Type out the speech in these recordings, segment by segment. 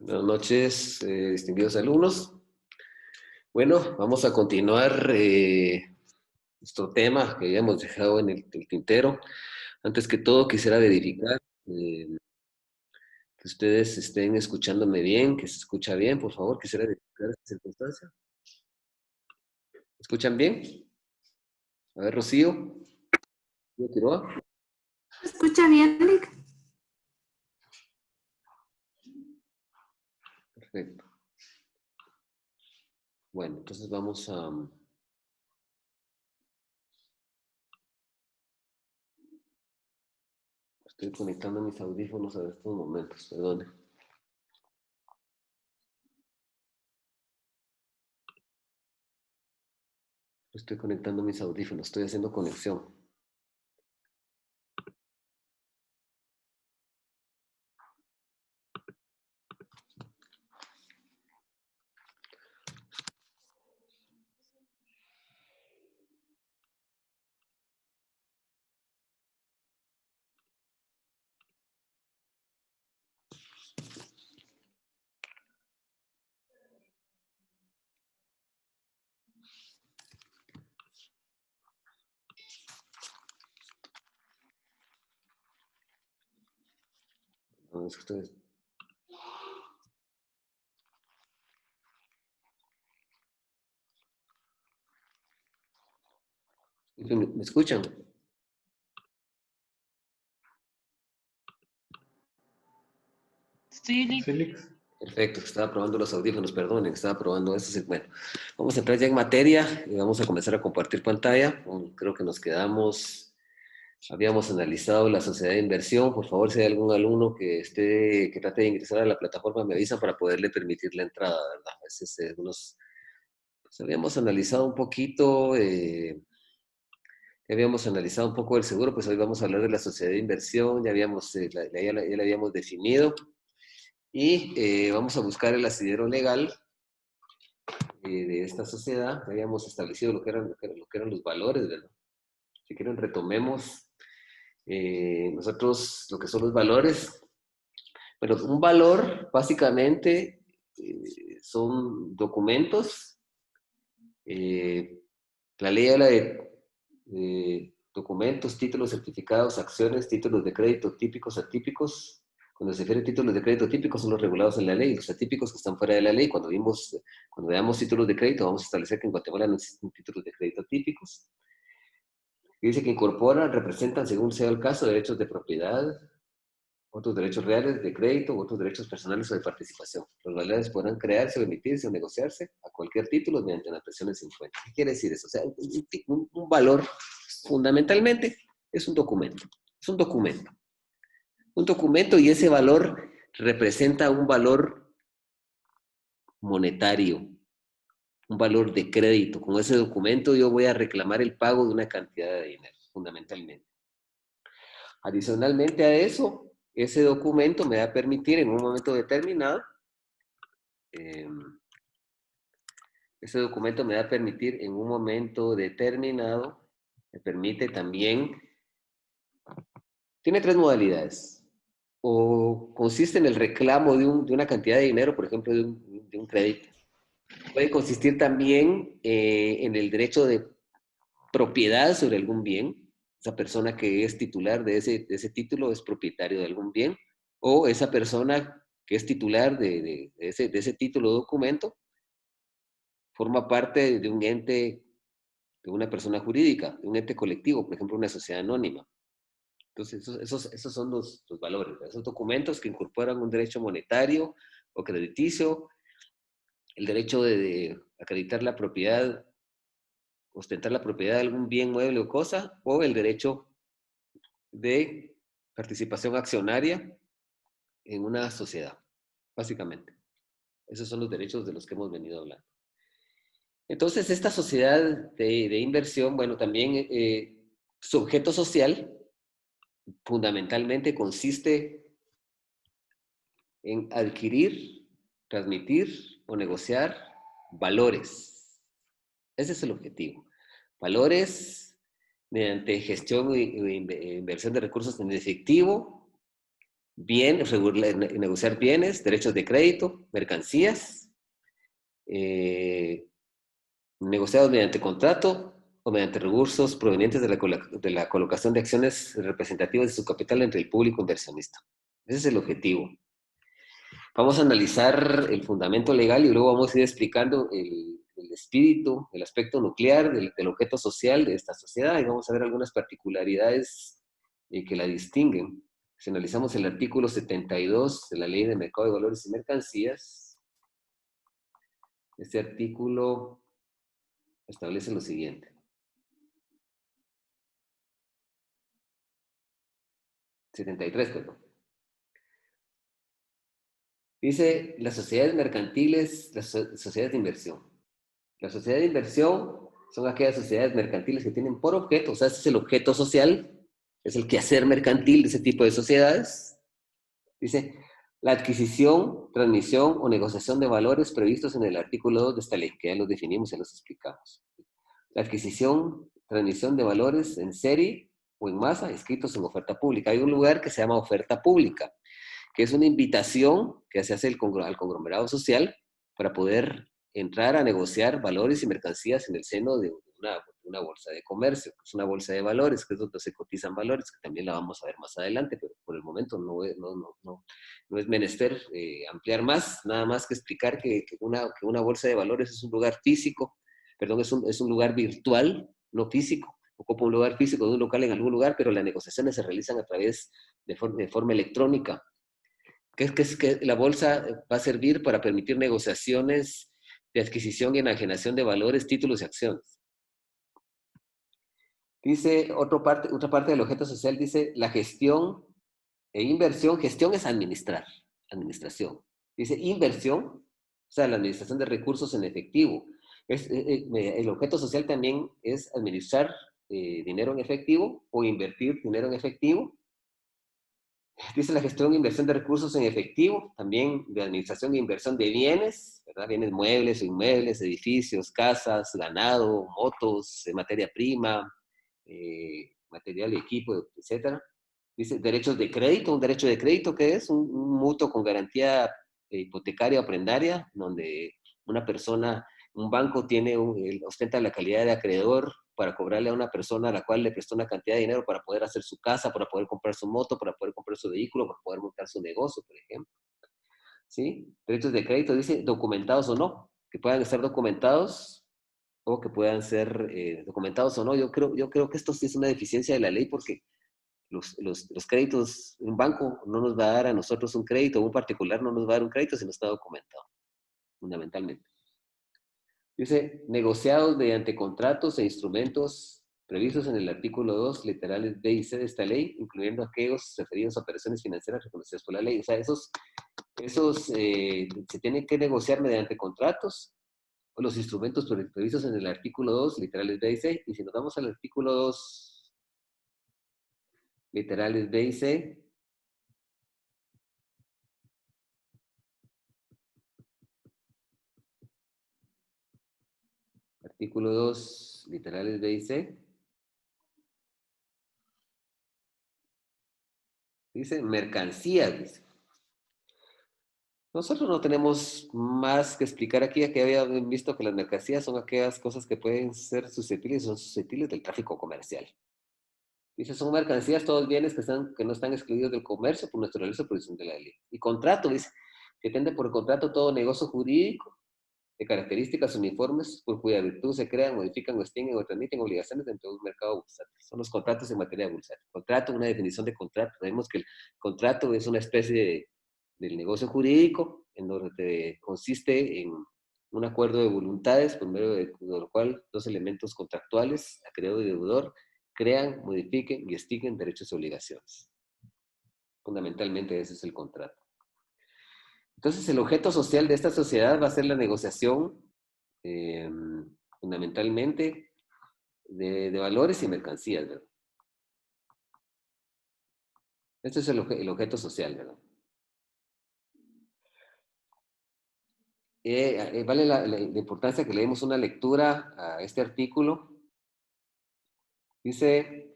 Buenas noches, distinguidos alumnos. Bueno, vamos a continuar nuestro tema que habíamos dejado en el tintero. Antes que todo, quisiera verificar que ustedes estén escuchándome bien, que se escucha bien, por favor. Quisiera verificar esta circunstancia. ¿Me escuchan bien? A ver, Rocío. Rocío Quiroga. ¿Escucha bien, Lick? Perfecto. Bueno, entonces vamos a... Estoy conectando mis audífonos a estos momentos, perdone. Estoy conectando mis audífonos, estoy haciendo conexión. No, es que ustedes... ¿Me escuchan? Sí, Lick. Perfecto, estaba probando los audífonos, perdonen, estaba probando eso. Bueno, vamos a entrar ya en materia y vamos a comenzar a compartir pantalla. Creo que nos quedamos, habíamos analizado la sociedad de inversión. Por favor, si hay algún alumno que trate de ingresar a la plataforma, me avisan para poderle permitir la entrada, ¿verdad? A veces pues habíamos analizado un poquito, habíamos analizado un poco el seguro, pues hoy vamos a hablar de la sociedad de inversión, ya habíamos, ya la habíamos definido. Y vamos a buscar el asidero legal de esta sociedad. Habíamos establecido lo que eran los valores, ¿verdad? Si quieren, retomemos nosotros lo que son los valores. Bueno, un valor básicamente son documentos. eh, la ley habla de documentos, títulos, certificados, acciones, títulos de crédito típicos, atípicos. Cuando se refiere a títulos de crédito típicos son los regulados en la ley, los atípicos que están fuera de la ley. Cuando veamos títulos de crédito, vamos a establecer que en Guatemala no existen títulos de crédito típicos. Y dice que incorporan, representan, según sea el caso, derechos de propiedad, otros derechos reales de crédito, otros derechos personales o de participación. Los valores podrán crearse o emitirse o negociarse a cualquier título mediante una presión sin fuente. ¿Qué quiere decir eso? O sea, un valor fundamentalmente es un documento. Es un documento. Un documento y ese valor representa un valor monetario, un valor de crédito. Con ese documento yo voy a reclamar el pago de una cantidad de dinero, fundamentalmente. Adicionalmente a eso, ese documento me va a permitir en un momento determinado, eh, ese documento me va a permitir en un momento determinado, me permite también, tiene tres modalidades. O consiste en el reclamo de una cantidad de dinero, por ejemplo, de un crédito. Puede consistir también en el derecho de propiedad sobre algún bien. Esa persona que es titular de ese título es propietario de algún bien. O esa persona que es titular de ese título o documento forma parte de un ente, de una persona jurídica, de un ente colectivo, por ejemplo, una sociedad anónima. Entonces, esos son los valores, esos documentos que incorporan un derecho monetario o crediticio, el derecho de acreditar la propiedad, ostentar la propiedad de algún bien, mueble o cosa, o el derecho de participación accionaria en una sociedad, básicamente. Esos son los derechos de los que hemos venido hablando. Entonces, esta sociedad de inversión, bueno, también su objeto social fundamentalmente consiste en adquirir, transmitir o negociar valores. Ese es el objetivo. Valores mediante gestión e inversión de recursos en efectivo, negociar bienes, derechos de crédito, mercancías, negociados mediante contrato o mediante recursos provenientes de la colocación de acciones representativas de su capital entre el público inversionista. Ese es el objetivo. Vamos a analizar el fundamento legal y luego vamos a ir explicando el espíritu, el aspecto nuclear del objeto social de esta sociedad y vamos a ver algunas particularidades que la distinguen. Si analizamos el artículo 72 de la Ley de Mercado de Valores y Mercancías, este artículo establece lo siguiente. 73, perdón. Dice las sociedades mercantiles, las sociedades de inversión. Las sociedades de inversión son aquellas sociedades mercantiles que tienen por objeto, o sea, ese es el objeto social, es el quehacer mercantil de ese tipo de sociedades. Dice, la adquisición, transmisión o negociación de valores previstos en el artículo 2 de esta ley, que ya los definimos y los explicamos. La adquisición, transmisión de valores en serie o en masa, escritos en oferta pública. Hay un lugar que se llama oferta pública, que es una invitación que se hace al conglomerado social para poder entrar a negociar valores y mercancías en el seno de una bolsa de comercio, que es una bolsa de valores, que es donde se cotizan valores, que también la vamos a ver más adelante, pero por el momento no es menester ampliar más, nada más que explicar que una bolsa de valores es un lugar físico, perdón, es un lugar virtual, no físico, ocupa un lugar físico de un local en algún lugar, pero las negociaciones se realizan a través de forma electrónica. Que la bolsa va a servir para permitir negociaciones de adquisición y enajenación de valores, títulos y acciones. Dice otra parte del objeto social, dice la gestión e inversión. Gestión es administrar, administración. Dice inversión, o sea, la administración de recursos en efectivo. El objeto social también es administrar dinero en efectivo o invertir dinero en efectivo. Dice la gestión e inversión de recursos en efectivo, también de administración e inversión de bienes, ¿verdad? Bienes muebles o inmuebles, edificios, casas, ganado, motos, materia prima, material y equipo, etcétera. Dice derechos de crédito, un derecho de crédito que es un mutuo con garantía hipotecaria o prendaria, donde una persona, un banco ostenta la calidad de acreedor para cobrarle a una persona a la cual le prestó una cantidad de dinero para poder hacer su casa, para poder comprar su moto, para poder comprar su vehículo, para poder montar su negocio, por ejemplo. ¿Sí? Derechos de crédito, dice documentados o no, que puedan estar documentados o que puedan ser documentados o no. Yo creo que esto sí es una deficiencia de la ley porque los créditos, un banco no nos va a dar a nosotros un crédito, un particular no nos va a dar un crédito si no está documentado, fundamentalmente. Dice, negociados mediante contratos e instrumentos previstos en el artículo 2, literales B y C de esta ley, incluyendo aquellos referidos a operaciones financieras reconocidas por la ley. O sea, esos se tienen que negociar mediante contratos o los instrumentos previstos en el artículo 2, literales B y C. Y si nos vamos al artículo 2, literales B y C, artículo 2, literales B y C, dice mercancías, dice. Nosotros no tenemos más que explicar aquí, que habían visto que las mercancías son aquellas cosas que pueden ser susceptibles, son susceptibles del tráfico comercial. Dice, son mercancías, todos bienes que no están excluidos del comercio por naturaleza o por decisión de la ley. Y contrato, dice, que tiende por contrato todo negocio jurídico de características uniformes por cuya virtud se crean, modifican o extinguen o transmiten obligaciones dentro de un mercado bursátil. Son los contratos en materia bursátil. Contrato, una definición de contrato. Sabemos que el contrato es una especie del negocio jurídico en donde consiste en un acuerdo de voluntades por medio de lo cual dos elementos contractuales, acreedor y deudor, crean, modifiquen y extinguen derechos y obligaciones. Fundamentalmente ese es el contrato. Entonces el objeto social de esta sociedad va a ser la negociación fundamentalmente de valores y mercancías, ¿verdad? Este es el objeto social, ¿verdad? Vale la importancia que le demos una lectura a este artículo. Dice,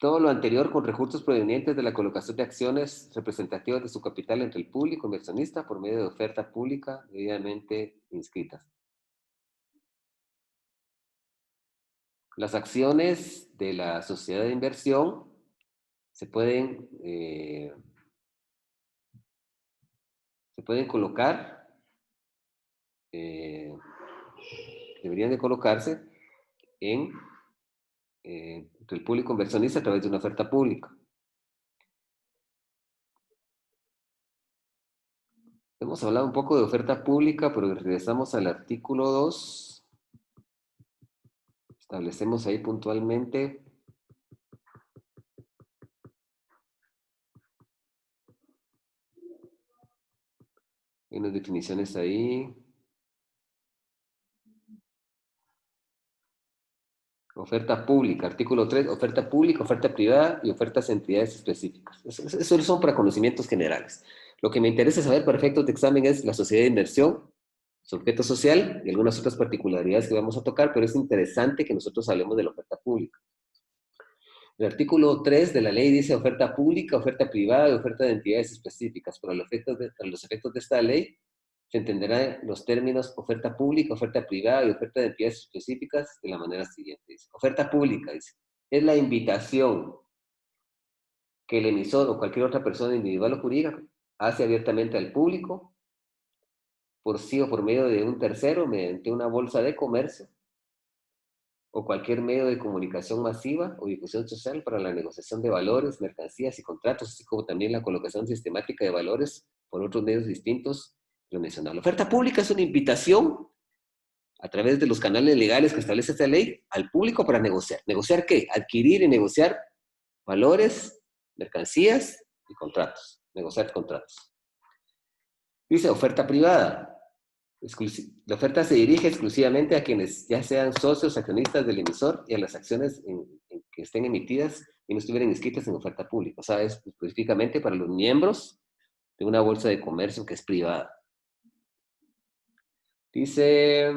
Todo lo anterior con recursos provenientes de la colocación de acciones representativas de su capital entre el público inversionista por medio de oferta pública debidamente inscritas. Las acciones de la sociedad de inversión se pueden colocar, deberían de colocarse entre el público inversionista a través de una oferta pública. Hemos hablado un poco de oferta pública, pero regresamos al artículo 2. Establecemos ahí puntualmente hay unas definiciones ahí. Oferta pública, artículo 3, oferta pública, oferta privada y ofertas a entidades específicas. Eso son para conocimientos generales. Lo que me interesa saber para efectos de examen es la sociedad de inversión, su objeto social y algunas otras particularidades que vamos a tocar, pero es interesante que nosotros hablemos de la oferta pública. El artículo 3 de la ley dice oferta pública, oferta privada y oferta de entidades específicas. Para los efectos de esta ley, se entenderán los términos oferta pública, oferta privada y oferta de entidades específicas de la manera siguiente. Dice, oferta pública, dice, es la invitación que el emisor o cualquier otra persona individual o jurídica hace abiertamente al público, por sí o por medio de un tercero, mediante una bolsa de comercio, o cualquier medio de comunicación masiva o difusión social para la negociación de valores, mercancías y contratos, así como también la colocación sistemática de valores por otros medios distintos de lo mencionado. La oferta pública es una invitación a través de los canales legales que establece esta ley al público para negociar. ¿Negociar qué? Adquirir y negociar valores, mercancías y contratos. Negociar contratos. Dice oferta privada. La oferta se dirige exclusivamente a quienes ya sean socios, accionistas del emisor y a las acciones que estén emitidas y no estuvieran inscritas en oferta pública. O sea, es específicamente para los miembros de una bolsa de comercio que es privada. Dice,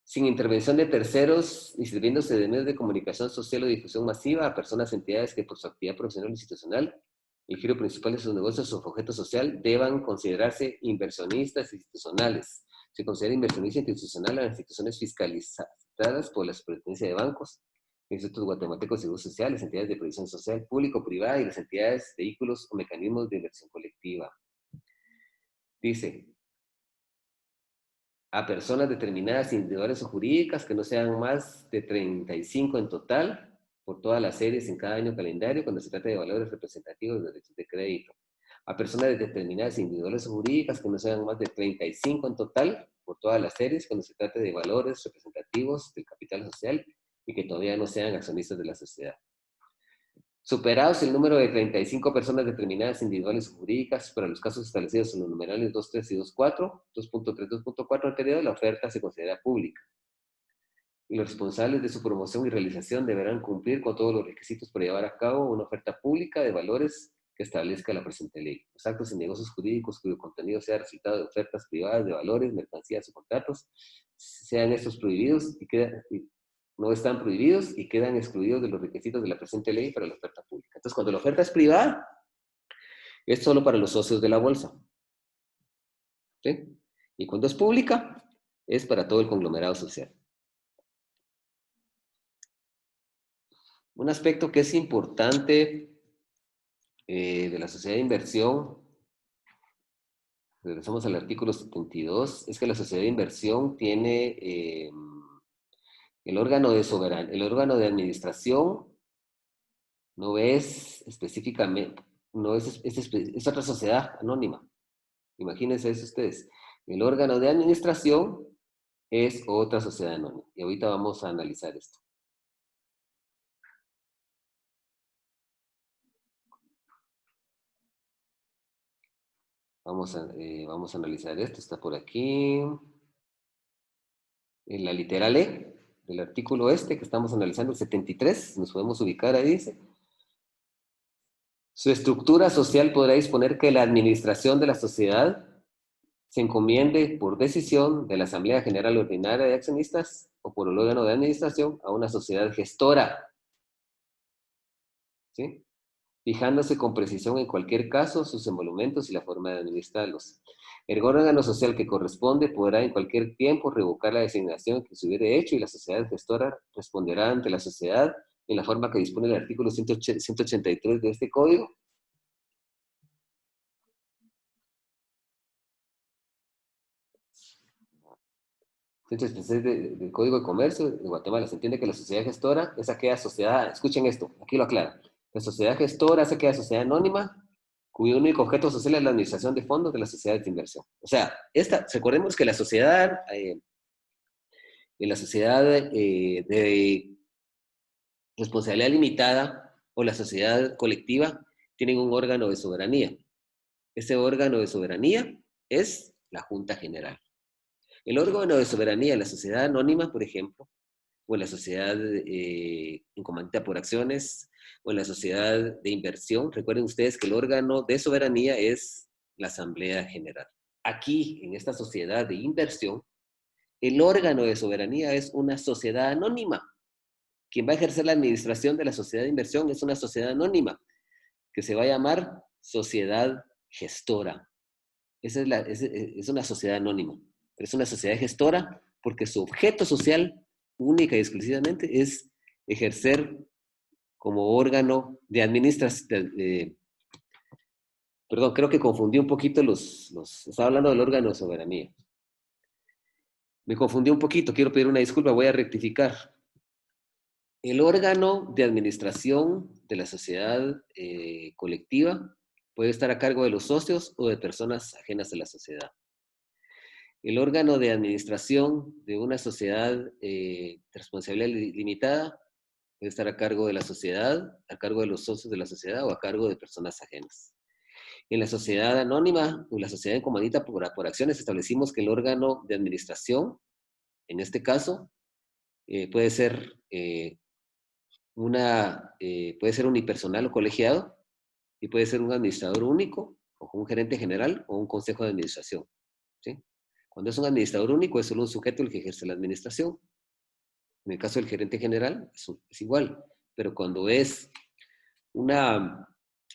sin intervención de terceros y sirviéndose de medios de comunicación social o difusión masiva a personas, entidades que por su actividad profesional o institucional, el giro principal de sus negocios o su objeto social, deban considerarse inversionistas institucionales. Se considera inversionista institucional a las instituciones fiscalizadas por la Superintendencia de Bancos, institutos guatemaltecos de seguros sociales, entidades de previsión social, público-privada y las entidades, vehículos o mecanismos de inversión colectiva. Dice, a personas determinadas, individuales o jurídicas, que no sean más de 35 en total, por todas las series en cada año calendario, cuando se trata de valores representativos de derechos de crédito. A personas determinadas, individuales o jurídicas, que no sean más de 35 en total, por todas las series, cuando se trate de valores representativos del capital social y que todavía no sean accionistas de la sociedad. Superados el número de 35 personas determinadas individuales o jurídicas para los casos establecidos en los numerales 2.3 y 2.4, 2.3 y 2.4 anterior, la oferta se considera pública. Y los responsables de su promoción y realización deberán cumplir con todos los requisitos para llevar a cabo una oferta pública de valores que establezca la presente ley. Los actos y negocios jurídicos cuyo contenido sea resultado de ofertas privadas de valores, mercancías o contratos, sean estos prohibidos no están prohibidos y quedan excluidos de los requisitos de la presente ley para la oferta pública. Entonces, cuando la oferta es privada, es solo para los socios de la bolsa. ¿Sí? Y cuando es pública, es para todo el conglomerado social. Un aspecto que es importante de la sociedad de inversión, regresamos al artículo 72, es que la sociedad de inversión tiene el órgano de administración no es específicamente, es otra sociedad anónima. Imagínense eso ustedes. El órgano de administración es otra sociedad anónima. Y ahorita vamos a analizar esto. Vamos a analizar esto. Está por aquí. En la literal E del artículo que estamos analizando, el 73, nos podemos ubicar ahí, dice. Su estructura social podrá disponer que la administración de la sociedad se encomiende por decisión de la Asamblea General Ordinaria de Accionistas o por el órgano de administración a una sociedad gestora ¿sí? Fijándose con precisión en cualquier caso sus emolumentos y la forma de administrarlos. El órgano social que corresponde podrá en cualquier tiempo revocar la designación que se hubiere hecho y la sociedad gestora responderá ante la sociedad en la forma que dispone el artículo 183 de este código. Del Código de Comercio de Guatemala. Se entiende que la sociedad gestora es aquella sociedad, escuchen esto, aquí lo aclara. La sociedad gestora es aquella sociedad anónima cuyo único objeto social es la administración de fondos de las sociedades de inversión. O sea, recordemos que la sociedad de responsabilidad limitada o la sociedad colectiva tienen un órgano de soberanía. Ese órgano de soberanía es la Junta General. El órgano de soberanía de la sociedad anónima, por ejemplo, o en la sociedad en comandita por acciones, o en la sociedad de inversión, recuerden ustedes que el órgano de soberanía es la Asamblea General. Aquí, en esta sociedad de inversión, el órgano de soberanía es una sociedad anónima. Quien va a ejercer la administración de la sociedad de inversión es una sociedad anónima, que se va a llamar sociedad gestora. Es una sociedad anónima, pero es una sociedad gestora porque su objeto social, única y exclusivamente, es ejercer como órgano de administración. Perdón, creo que confundí un poquito estaba hablando del órgano de soberanía. Me confundí un poquito, quiero pedir una disculpa, voy a rectificar. El órgano de administración de la sociedad colectiva puede estar a cargo de los socios o de personas ajenas a la sociedad. El órgano de administración de una sociedad de responsabilidad limitada puede estar a cargo de la sociedad, a cargo de los socios de la sociedad o a cargo de personas ajenas. En la sociedad anónima o la sociedad en comandita por acciones establecimos que el órgano de administración, en este caso, puede ser puede ser unipersonal o colegiado y puede ser un administrador único o un gerente general o un consejo de administración, ¿sí? Cuando es un administrador único es solo un sujeto el que ejerce la administración. En el caso del gerente general es igual, pero cuando es un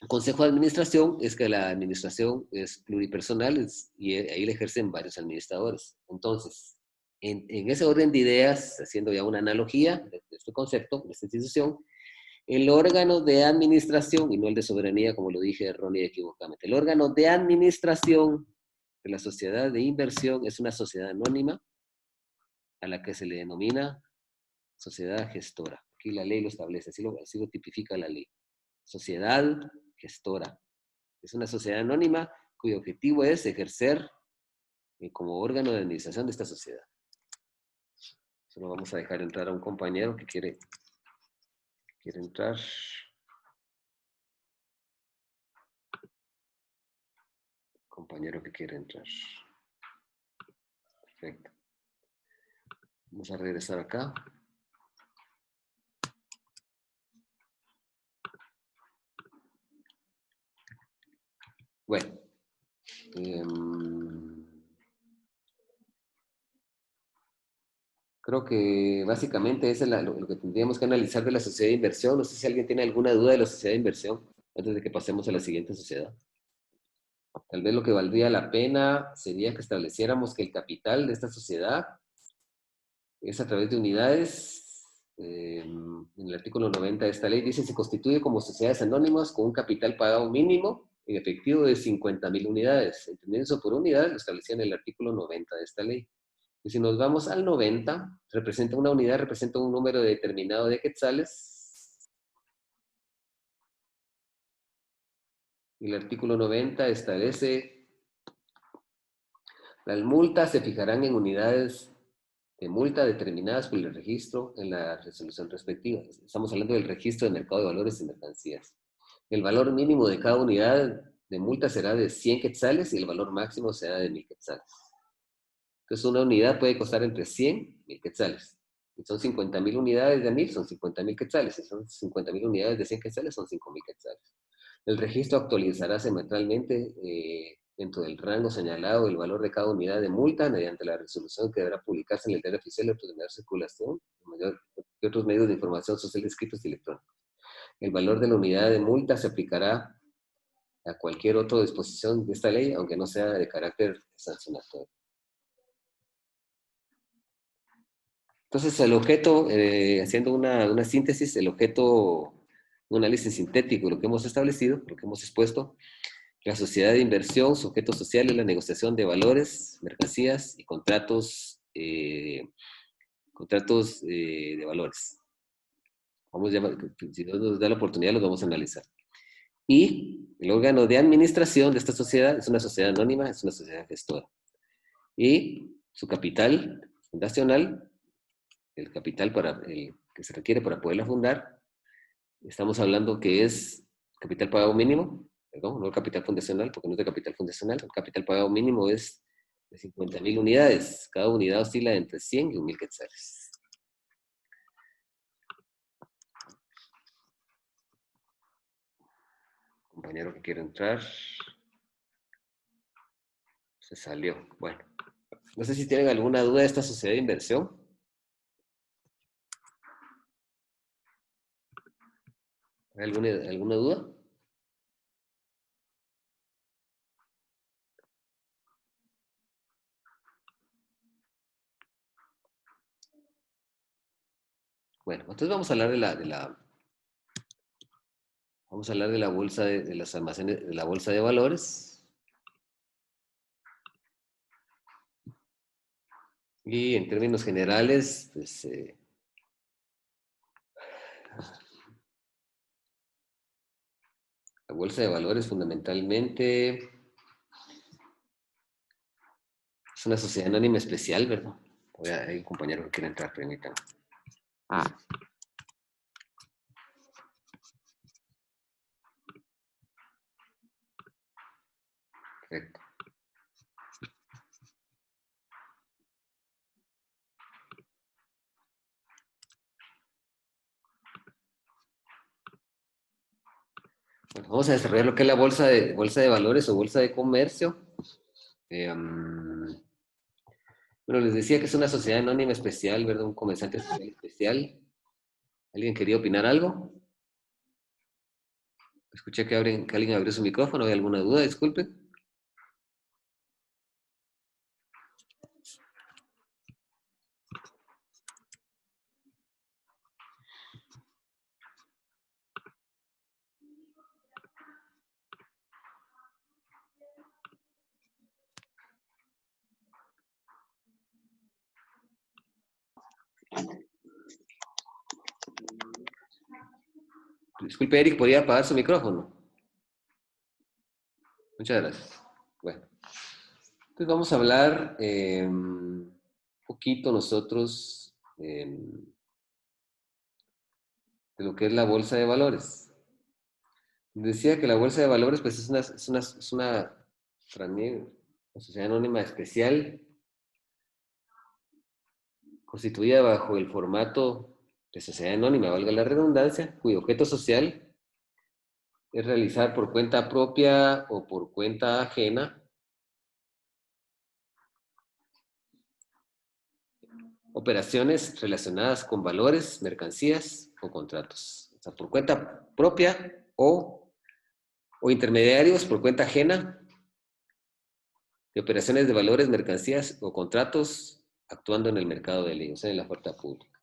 consejo de administración es que la administración es pluripersonal y ahí le ejercen varios administradores. Entonces, en ese orden de ideas, haciendo ya una analogía de este concepto, de esta institución, el órgano de administración, y no el de soberanía, como lo dije errónea y equivocadamente, el órgano de administración de la sociedad de inversión es una sociedad anónima a la que se le denomina sociedad gestora. Aquí la ley lo establece, así lo tipifica la ley. Sociedad gestora. Es una sociedad anónima cuyo objetivo es ejercer como órgano de administración de esta sociedad. Solo vamos a dejar entrar a un compañero que quiere entrar. Compañero que quiere entrar. Perfecto. Vamos a regresar acá. Bueno. Creo que básicamente eso es lo que tendríamos que analizar de la sociedad de inversión. No sé si alguien tiene alguna duda de la sociedad de inversión antes de que pasemos a la siguiente sociedad. Tal vez lo que valdría la pena sería que estableciéramos que el capital de esta sociedad es a través de unidades. En el artículo 90 de esta ley dice, se constituye como sociedades anónimas con un capital pagado mínimo en efectivo de 50,000 unidades. Entendiendo eso por unidad, lo establecía en el artículo 90 de esta ley. Y si nos vamos al 90, una unidad representa un número determinado de quetzales. Y el artículo 90 establece, las multas se fijarán en unidades de multa determinadas por el registro en la resolución respectiva. Estamos hablando del registro de mercado de valores y mercancías. El valor mínimo de cada unidad de multa será de 100 quetzales y el valor máximo será de 1,000 quetzales. Entonces, una unidad puede costar entre 100 y 1,000 quetzales. Si son 50,000 unidades de 1,000, son 50,000 quetzales. Si son 50,000 unidades de 100 quetzales, son 5,000 quetzales. El registro actualizará semestralmente dentro del rango señalado el valor de cada unidad de multa mediante la resolución que deberá publicarse en el diario oficial de mayor circulación y otros medios de información social escritos y electrónicos. El valor de la unidad de multa se aplicará a cualquier otra disposición de esta ley, aunque no sea de carácter sancionatorio. Entonces, el objeto, haciendo una síntesis, el objeto, un análisis sintético de lo que hemos establecido, lo que hemos expuesto, la sociedad de inversión, sujetos sociales, la negociación de valores, mercancías y contratos, de valores. Vamos a llamar, si no nos da la oportunidad, los vamos a analizar. Y el órgano de administración de esta sociedad es una sociedad anónima, es una sociedad gestora. Y su capital fundacional, el capital que se requiere para poderla fundar, estamos hablando que es capital pagado mínimo, perdón, no el capital fundacional, porque no es de capital fundacional, el capital pagado mínimo es de 50.000 unidades, cada unidad oscila entre 100 y 1.000 quetzales. Compañero que quiere entrar, se salió. Bueno, no sé si tienen alguna duda de esta sociedad de inversión. ¿Alguna duda? Bueno, entonces vamos a hablar vamos a hablar de la bolsa de los almacenes, de la bolsa de valores. Y en términos generales, pues, la bolsa de valores fundamentalmente es una sociedad anónima especial, ¿verdad? Hay un compañero que quiere entrar, permítanme. Perfecto. Bueno, vamos a desarrollar lo que es la bolsa de valores o bolsa de comercio. Bueno, les decía que es una sociedad anónima especial, ¿verdad? Un comensante social especial. ¿Alguien quería opinar algo? Escuché que alguien abrió su micrófono. ¿Hay alguna duda? Disculpen. Disculpe, Eric, ¿podría apagar su micrófono? Muchas gracias. Bueno, entonces vamos a hablar un poquito nosotros de lo que es la bolsa de valores. Decía que la bolsa de valores pues, una sociedad anónima especial constituida bajo el formato de sociedad anónima, valga la redundancia, cuyo objeto social es realizar por cuenta propia o por cuenta ajena operaciones relacionadas con valores, mercancías o contratos. O sea, por cuenta propia o intermediarios por cuenta ajena de operaciones de valores, mercancías o contratos actuando en el mercado de ley, o sea, en la oferta pública.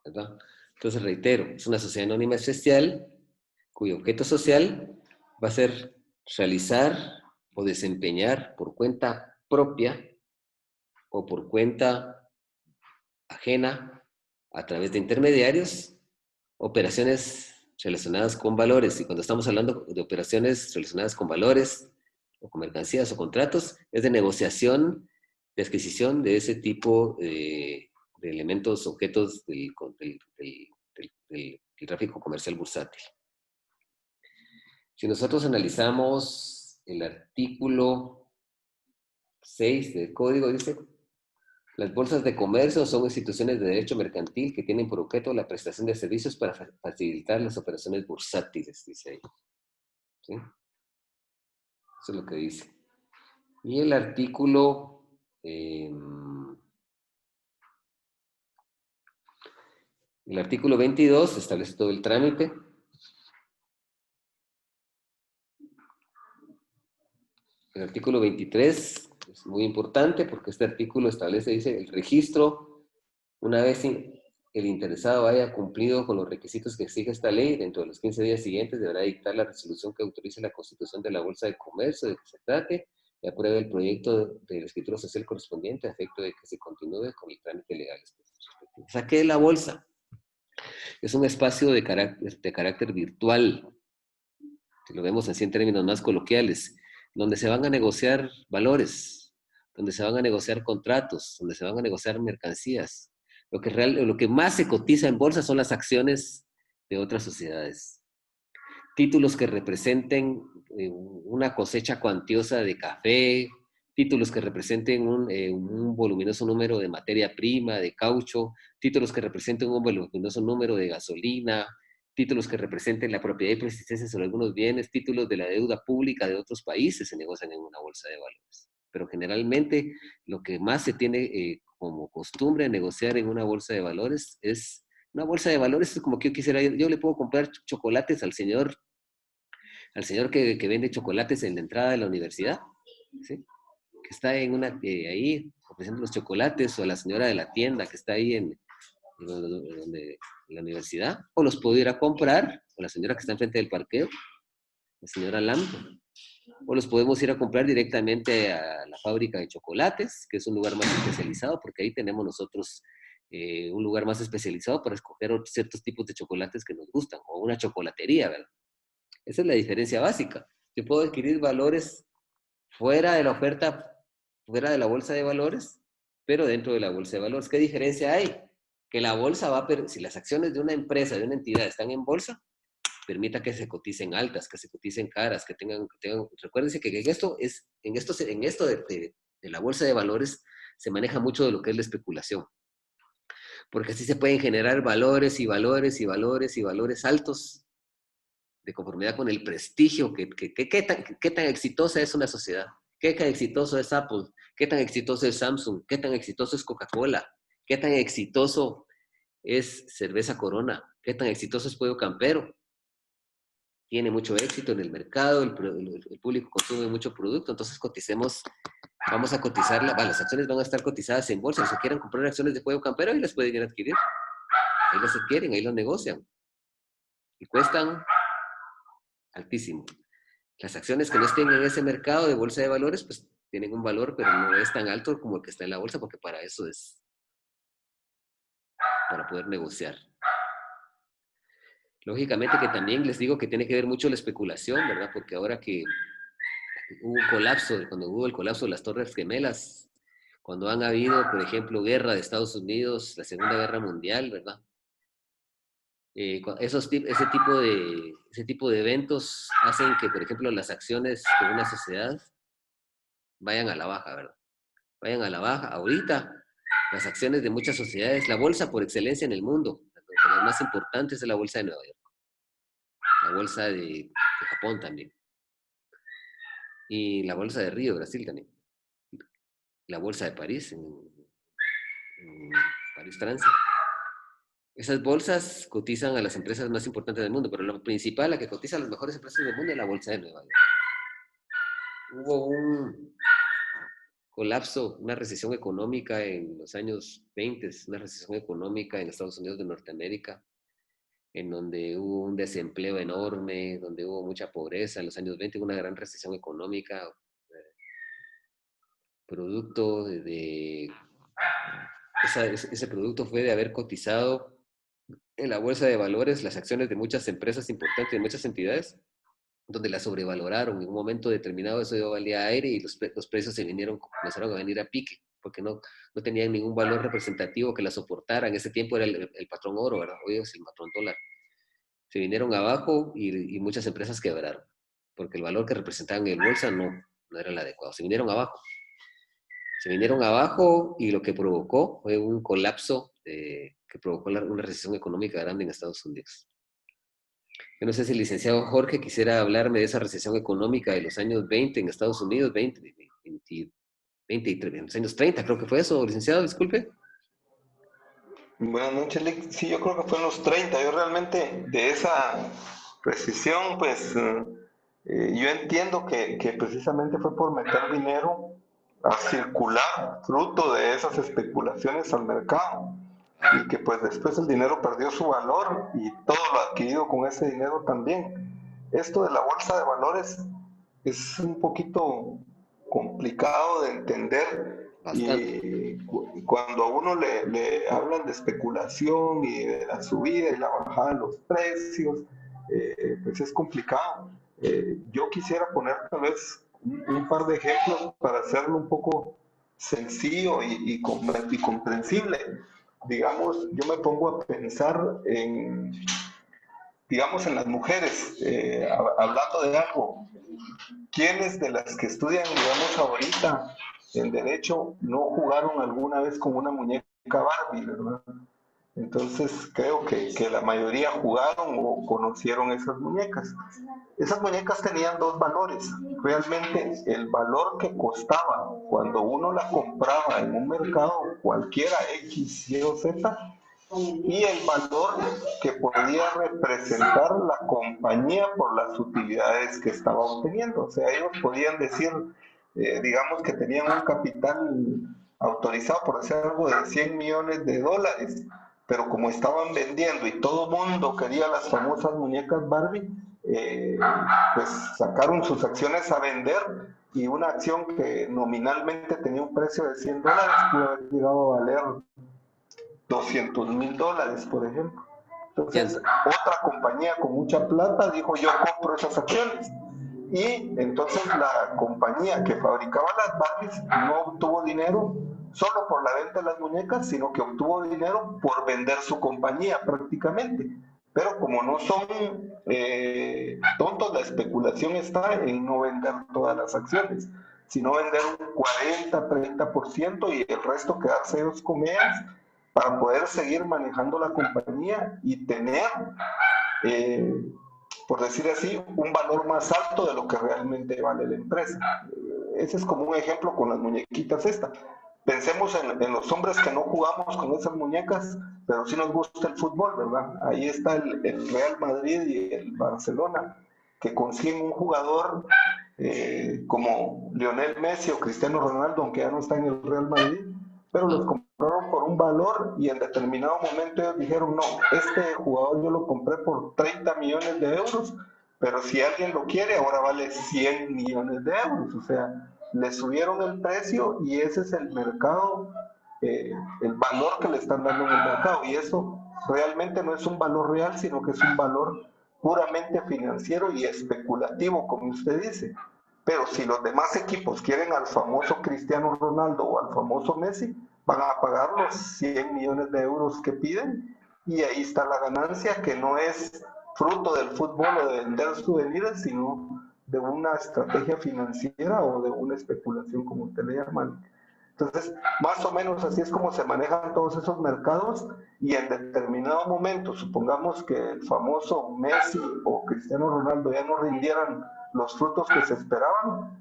¿Verdad? Entonces, reitero, es una sociedad anónima especial cuyo objeto social va a ser realizar o desempeñar por cuenta propia o por cuenta ajena a través de intermediarios operaciones relacionadas con valores. Y cuando estamos hablando de operaciones relacionadas con valores o con mercancías o contratos, es de negociación, de adquisición de ese tipo de elementos, objetos del tráfico comercial bursátil. Si nosotros analizamos el artículo 6 del código, dice: las bolsas de comercio son instituciones de derecho mercantil que tienen por objeto la prestación de servicios para facilitar las operaciones bursátiles, dice ahí. ¿Sí? Eso es lo que dice. Y el artículo El artículo 22 establece todo el trámite. El artículo 23 es muy importante porque este artículo establece, dice, el registro, una vez el interesado haya cumplido con los requisitos que exige esta ley, dentro de los 15 días siguientes deberá dictar la resolución que autorice la constitución de la Bolsa de Comercio de que se trate y apruebe el proyecto de la escritura social correspondiente a efecto de que se continúe con el trámite legal. O sea, ¿qué es la bolsa? Es un espacio de carácter virtual, si lo vemos así en términos más coloquiales, donde se van a negociar valores, donde se van a negociar contratos, donde se van a negociar mercancías. Lo que más se cotiza en bolsa son las acciones de otras sociedades. Títulos que representen una cosecha cuantiosa de café, títulos que representen un voluminoso número de materia prima, de caucho, títulos que representen un voluminoso número de gasolina, títulos que representen la propiedad y persistencia sobre algunos bienes, títulos de la deuda pública de otros países se negocian en una bolsa de valores. Pero generalmente lo que más se tiene como costumbre negociar en una bolsa de valores es, una bolsa de valores es como que yo quisiera, yo le puedo comprar chocolates al señor que vende chocolates en la entrada de la universidad, ¿sí? Que está en ahí ofreciendo los chocolates, o a la señora de la tienda que está ahí en la universidad, o los puedo ir a comprar, o la señora que está enfrente del parqueo, la señora Lam, o los podemos ir a comprar directamente a la fábrica de chocolates, que es un lugar más especializado, porque ahí tenemos nosotros un lugar más especializado para escoger ciertos tipos de chocolates que nos gustan, o una chocolatería, ¿verdad? Esa es la diferencia básica. Yo puedo adquirir valores fuera de la oferta, fuera de la bolsa de valores, pero dentro de la bolsa de valores. ¿Qué diferencia hay? Que la bolsa si las acciones de una empresa, de una entidad están en bolsa, permita que se coticen altas, que se coticen caras, recuérdense que en esto de la bolsa de valores se maneja mucho de lo que es la especulación, porque así se pueden generar valores y valores y valores y valores altos de conformidad con el prestigio, qué tan exitosa es una sociedad, qué tan exitoso es Apple, qué tan exitoso es Samsung, qué tan exitoso es Coca-Cola, qué tan exitoso es Cerveza Corona, qué tan exitoso es Pollo Campero. Tiene mucho éxito en el mercado, el público consume mucho producto, entonces coticemos, vamos a cotizar, las acciones van a estar cotizadas en bolsa, si quieran comprar acciones de Pollo Campero, ahí las pueden ir a adquirir, ahí las adquieren, ahí las negocian, y cuestan altísimo. Las acciones que no estén en ese mercado de bolsa de valores, pues tienen un valor, pero no es tan alto como el que está en la bolsa, porque para eso es, para poder negociar. Lógicamente que también les digo que tiene que ver mucho la especulación, ¿verdad? Porque ahora que hubo un colapso, cuando hubo el colapso de las Torres Gemelas, cuando han habido, por ejemplo, guerra de Estados Unidos, la Segunda Guerra Mundial, ¿verdad? Ese tipo de eventos hacen que, por ejemplo, las acciones de una sociedad vayan a la baja, ¿verdad? Vayan a la baja. Ahorita, las acciones de muchas sociedades, la bolsa por excelencia en el mundo, de las más importantes es la bolsa de Nueva York, la bolsa de Japón también, y la bolsa de Río, Brasil también, la bolsa de París, en París, Francia. Esas bolsas cotizan a las empresas más importantes del mundo, pero la principal, la que cotiza a las mejores empresas del mundo, es la bolsa de Nueva York. Hubo un colapso, una recesión económica en los años 20, una recesión económica en Estados Unidos de Norteamérica, en donde hubo un desempleo enorme, donde hubo mucha pobreza. En los años 20 hubo una gran recesión económica, producto ese producto fue de haber cotizado en la bolsa de valores las acciones de muchas empresas importantes, de muchas entidades, donde las sobrevaloraron. En un momento determinado eso valía aire y los precios comenzaron a venir a pique, porque no tenían ningún valor representativo que la soportara. En ese tiempo era el patrón oro, ¿verdad? Hoy es el patrón dólar. Se vinieron abajo y muchas empresas quebraron, porque el valor que representaban en el bolsa no era el adecuado. Se vinieron abajo. Se vinieron abajo y lo que provocó fue un colapso que provocó una recesión económica grande en Estados Unidos. Yo no sé si el licenciado Jorge quisiera hablarme de esa recesión económica de los años 20 en Estados Unidos, 20 y en los años 30, creo que fue eso, licenciado, disculpe. Buenas noches, Lick. Sí, yo creo que fue en los 30. Yo realmente de esa precisión, pues yo entiendo que precisamente fue por meter dinero a circular, fruto de esas especulaciones al mercado, y que pues después el dinero perdió su valor y todo lo adquirido con ese dinero también. Esto de la bolsa de valores es un poquito complicado de entender Bastante. y cuando a uno le hablan de especulación y de la subida y la bajada de los precios, pues es complicado. Yo quisiera poner tal vez un par de ejemplos para hacerlo un poco sencillo y comprensible. Digamos, yo me pongo a pensar en, digamos, en las mujeres, hablando de algo. ¿Quiénes de las que estudian, digamos, ahorita en Derecho no jugaron alguna vez con una muñeca Barbie, verdad? Entonces creo que la mayoría jugaron o conocieron esas muñecas. Esas muñecas tenían dos valores. Realmente el valor que costaba cuando uno la compraba en un mercado, cualquiera X, Y o Z, y el valor que podía representar la compañía por las utilidades que estaba obteniendo. O sea, ellos podían decir, digamos que tenían un capital autorizado, por hacer algo, de 100 millones de dólares, pero como estaban vendiendo y todo mundo quería las famosas muñecas Barbie, pues sacaron sus acciones a vender y una acción que nominalmente tenía un precio de 100 dólares pudo haber llegado a valer $200,000, por ejemplo. Entonces, Entiendo. otra compañía con mucha plata dijo, yo compro esas acciones. Y entonces la compañía que fabricaba las Barbies no obtuvo dinero solo por la venta de las muñecas, sino que obtuvo dinero por vender su compañía prácticamente. Pero como no son tontos, la especulación está en no vender todas las acciones, sino vender un 40-30% y el resto quedarse ellos con ellas para poder seguir manejando la compañía y tener, eh, por decir así, un valor más alto de lo que realmente vale la empresa. Ese es como un ejemplo con las muñequitas estas. Pensemos en los hombres que no jugamos con esas muñecas, pero sí nos gusta el fútbol, ¿verdad? Ahí está el Real Madrid y el Barcelona, que consiguen un jugador como Lionel Messi o Cristiano Ronaldo, aunque ya no está en el Real Madrid, pero los Ajá. compraron por un valor y en determinado momento ellos dijeron, no, este jugador yo lo compré por 30 millones de euros, pero si alguien lo quiere, ahora vale 100 millones de euros. O sea, le subieron el precio y ese es el mercado, el valor que le están dando en el mercado. Y eso realmente no es un valor real, sino que es un valor puramente financiero y especulativo, como usted dice. Pero si los demás equipos quieren al famoso Cristiano Ronaldo o al famoso Messi, van a pagar los 100 millones de euros que piden y ahí está la ganancia, que no es fruto del fútbol o de vender souvenirs, sino de una estrategia financiera o de una especulación, como usted le llama. Entonces, más o menos así es como se manejan todos esos mercados y en determinado momento, supongamos que el famoso Messi o Cristiano Ronaldo ya no rindieran los frutos que se esperaban,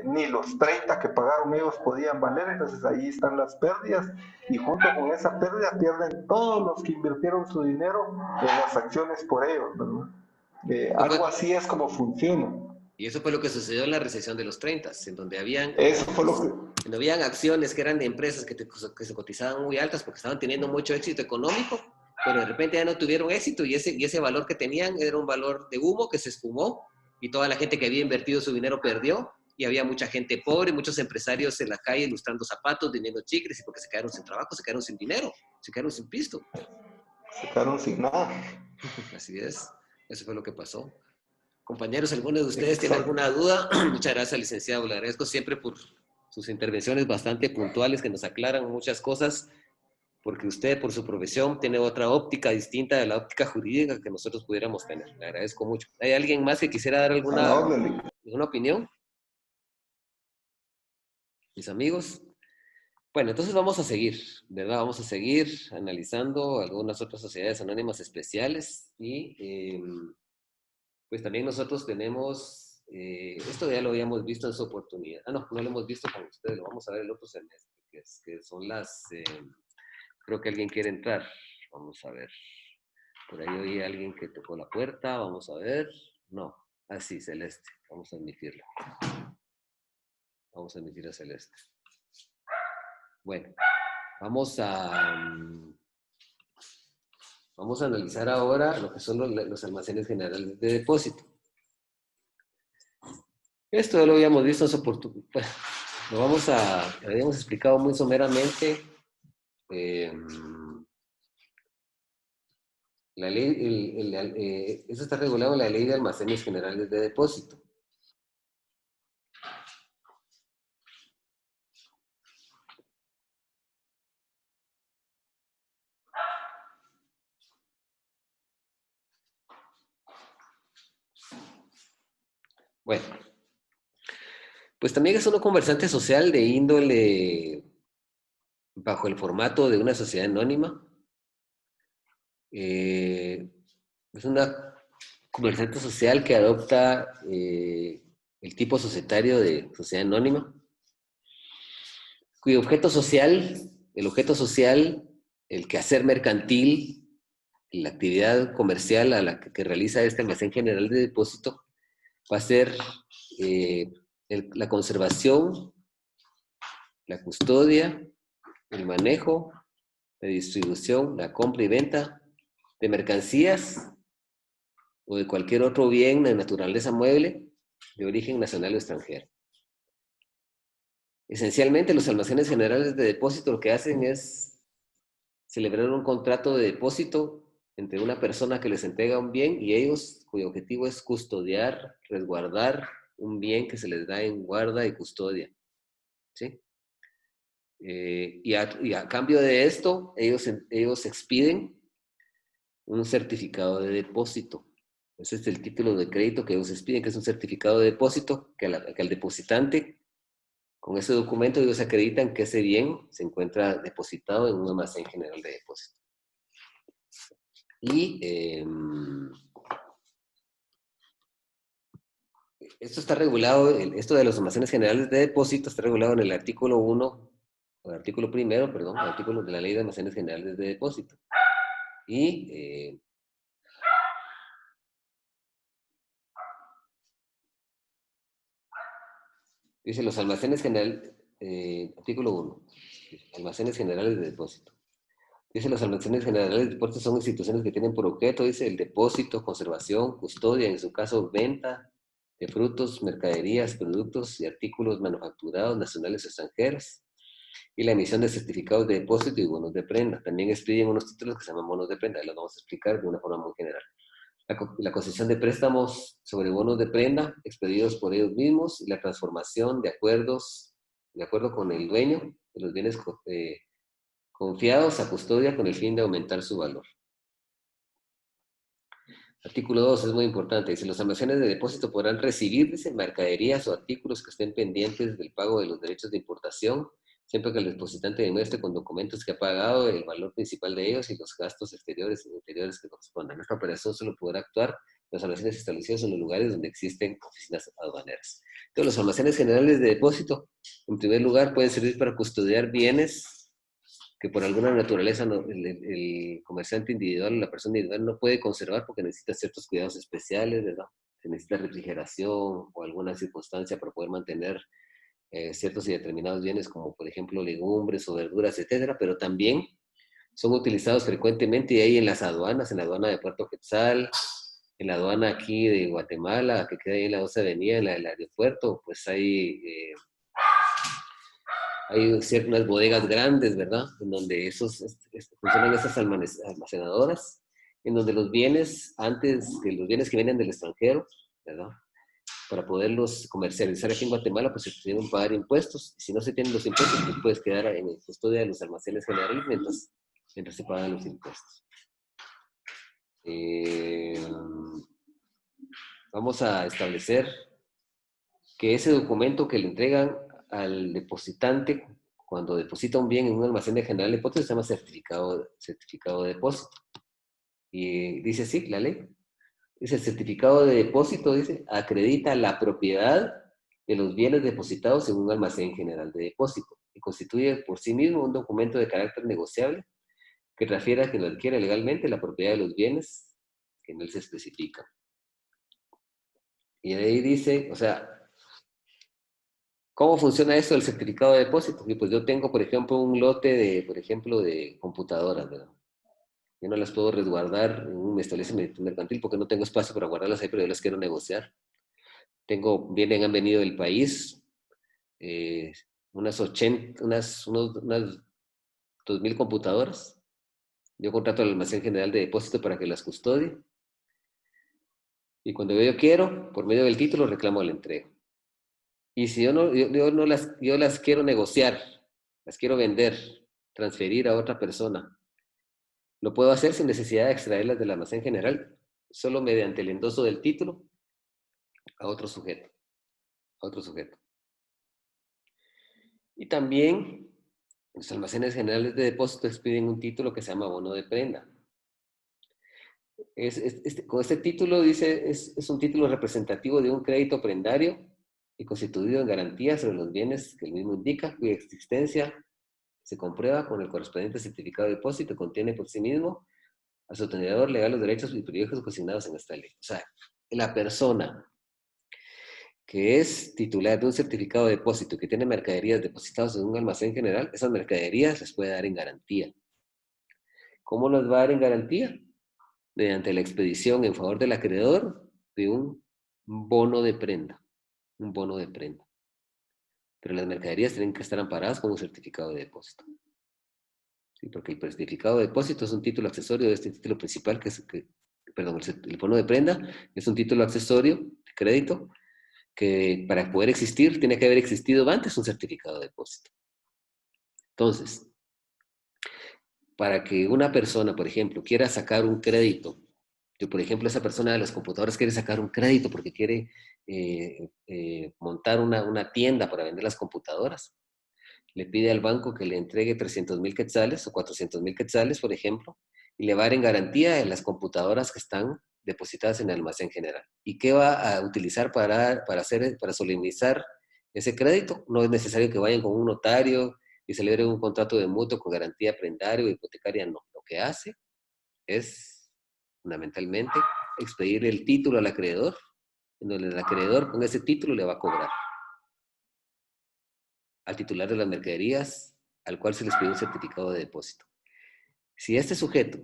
ni los 30 que pagaron ellos podían valer, entonces ahí están las pérdidas y junto con esa pérdida pierden todos los que invirtieron su dinero en las acciones por ellos, ¿verdad? Eso Algo fue, así es como funciona. y eso fue lo que sucedió en la recesión de los 30, en donde Eso fue lo que... habían acciones que eran de empresas que se cotizaban muy altas porque estaban teniendo mucho éxito económico, pero de repente ya no tuvieron éxito y ese valor que tenían era un valor de humo que se esfumó y toda la gente que había invertido su dinero perdió y había mucha gente pobre, muchos empresarios en la calle ilustrando zapatos, vendiendo chicles y porque se quedaron sin trabajo, se quedaron sin dinero, se quedaron sin pisto. se quedaron sin nada. Así es, eso fue lo que pasó. Compañeros, ¿alguno de ustedes tiene Exacto. alguna duda? Muchas gracias, licenciado. Le agradezco siempre por sus intervenciones bastante puntuales que nos aclaran muchas cosas, porque usted, por su profesión, tiene otra óptica distinta de la óptica jurídica que nosotros pudiéramos tener. Le agradezco mucho. ¿Hay alguien más que quisiera dar A la orden. alguna opinión? Mis amigos. Bueno, entonces vamos a seguir, ¿verdad? Vamos a seguir analizando algunas otras sociedades anónimas especiales y pues también nosotros tenemos, esto ya lo habíamos visto en su oportunidad. Ah, no, no lo hemos visto con ustedes, lo vamos a ver el otro semestre, que son las Creo que alguien quiere entrar. Vamos a ver. Por ahí oí a alguien que tocó la puerta. Vamos a ver. No. Ah, sí, Celeste. Vamos a admitirla. Vamos a admitir a Celeste. Bueno, vamos a analizar ahora lo que son los almacenes generales de depósito. Esto ya lo habíamos visto en su oportunidad. Lo habíamos explicado muy someramente. La ley, eso está regulado en la Ley de Almacenes Generales de Depósito. Bueno, pues también es una conversante social de índole bajo el formato de una sociedad anónima. Es una conversante social que adopta el tipo societario de sociedad anónima, cuyo objeto social, el quehacer mercantil, la actividad comercial a la que realiza este almacén general de depósito, va a ser la conservación, la custodia, el manejo, la distribución, la compra y venta de mercancías o de cualquier otro bien de naturaleza mueble de origen nacional o extranjero. Esencialmente, los almacenes generales de depósito lo que hacen es celebrar un contrato de depósito entre una persona que les entrega un bien y ellos, cuyo objetivo es custodiar, resguardar un bien que se les da en guarda y custodia. ¿Sí? Y a cambio de esto, ellos expiden un certificado de depósito. Ese es el título de crédito que ellos expiden, que es un certificado de depósito que al depositante, con ese documento, ellos acreditan que ese bien se encuentra depositado en un almacén general de depósito. Y esto está regulado, esto de los almacenes generales de depósito está regulado en el artículo 1, o el artículo primero, perdón, el artículo de la Ley de Almacenes Generales de Depósito. Y dice los almacenes generales, artículo 1, almacenes generales de depósito. Dice los almacenes generales de depósito son instituciones que tienen por objeto, dice, el depósito, conservación, custodia, en su caso, venta de frutos, mercaderías, productos y artículos manufacturados nacionales o extranjeros, y la emisión de certificados de depósito y bonos de prenda. También expiden unos títulos que se llaman bonos de prenda, y los vamos a explicar de una forma muy general. La concesión de préstamos sobre bonos de prenda expedidos por ellos mismos y la transformación de acuerdo con el dueño de los bienes confiados a custodia con el fin de aumentar su valor. Artículo 2 es muy importante. Dice, los almacenes de depósito podrán recibir, dice, mercaderías o artículos que estén pendientes del pago de los derechos de importación, siempre que el depositante demuestre con documentos que ha pagado el valor principal de ellos y los gastos exteriores e interiores que correspondan. Esta operación solo podrá actuar los almacenes establecidos en los lugares donde existen oficinas aduaneras. Entonces, los almacenes generales de depósito, en primer lugar, pueden servir para custodiar bienes que por alguna naturaleza el comerciante individual, la persona individual no puede conservar porque necesita ciertos cuidados especiales, ¿verdad? Se necesita refrigeración o alguna circunstancia para poder mantener ciertos y determinados bienes como por ejemplo legumbres o verduras, etcétera, pero también son utilizados frecuentemente y hay en las aduanas, en la aduana de Puerto Quetzal, en la aduana aquí de Guatemala, que queda ahí en la 12 Avenida, en el aeropuerto, pues hay unas bodegas grandes, ¿verdad? En donde funcionan esas almacenadoras, en donde los bienes, antes que los bienes que vienen del extranjero, ¿verdad? Para poderlos comercializar aquí en Guatemala, pues se tienen que pagar impuestos. Y si no se tienen los impuestos, pues puedes quedar en custodia de los almacenes generales mientras se pagan los impuestos. Vamos a establecer que ese documento que le entregan al depositante cuando deposita un bien en un almacén de general de depósito se llama certificado de depósito. Y dice así, la ley. Dice, el certificado de depósito, dice, acredita la propiedad de los bienes depositados en un almacén general de depósito y constituye por sí mismo un documento de carácter negociable que refiere a que lo adquiere legalmente la propiedad de los bienes que en él se especifica. Y ahí dice, o sea, ¿cómo funciona esto del certificado de depósito? Y pues yo tengo, por ejemplo, un lote de, por ejemplo, de computadoras, ¿verdad? Yo no las puedo resguardar en un establecimiento mercantil porque no tengo espacio para guardarlas ahí, pero yo las quiero negociar. Han venido del país eh, unas 2.000 computadoras. Yo contrato al Almacén General de Depósito para que las custodie. Y cuando yo quiero, por medio del título, reclamo la entrega. Y si yo las quiero negociar, las quiero vender, transferir a otra persona, lo puedo hacer sin necesidad de extraerlas del almacén general, solo mediante el endoso del título a otro sujeto, a otro sujeto. Y también los almacenes generales de depósito expiden un título que se llama bono de prenda. Con este título dice, es un título representativo de un crédito prendario y constituido en garantía sobre los bienes que el mismo indica, cuya existencia se comprueba con el correspondiente certificado de depósito, contiene por sí mismo a su tenedor legal los derechos y privilegios consignados en esta ley. O sea, la persona que es titular de un certificado de depósito que tiene mercaderías depositadas en un almacén general, esas mercaderías les puede dar en garantía. ¿Cómo las va a dar en garantía? Mediante la expedición en favor del acreedor de un bono de prenda. Un bono de prenda. Pero las mercaderías tienen que estar amparadas con un certificado de depósito. ¿Sí? Porque el certificado de depósito es un título accesorio de este título principal, perdón, el bono de prenda es un título accesorio de crédito que para poder existir tiene que haber existido antes un certificado de depósito. Entonces, para que una persona, por ejemplo, quiera sacar un crédito, que por ejemplo esa persona de las computadoras quiere sacar un crédito porque quiere montar una tienda para vender las computadoras, le pide al banco que le entregue 300,000 quetzales o 400,000 quetzales, por ejemplo, y le va a dar en garantía en las computadoras que están depositadas en el almacén general. ¿Y qué va a utilizar para solemnizar ese crédito? No es necesario que vayan con un notario y celebren un contrato de mutuo con garantía prendaria o hipotecaria, no. Lo que hace es, fundamentalmente, expedir el título al acreedor, en donde el acreedor con ese título le va a cobrar al titular de las mercaderías al cual se les pide un certificado de depósito. Si este sujeto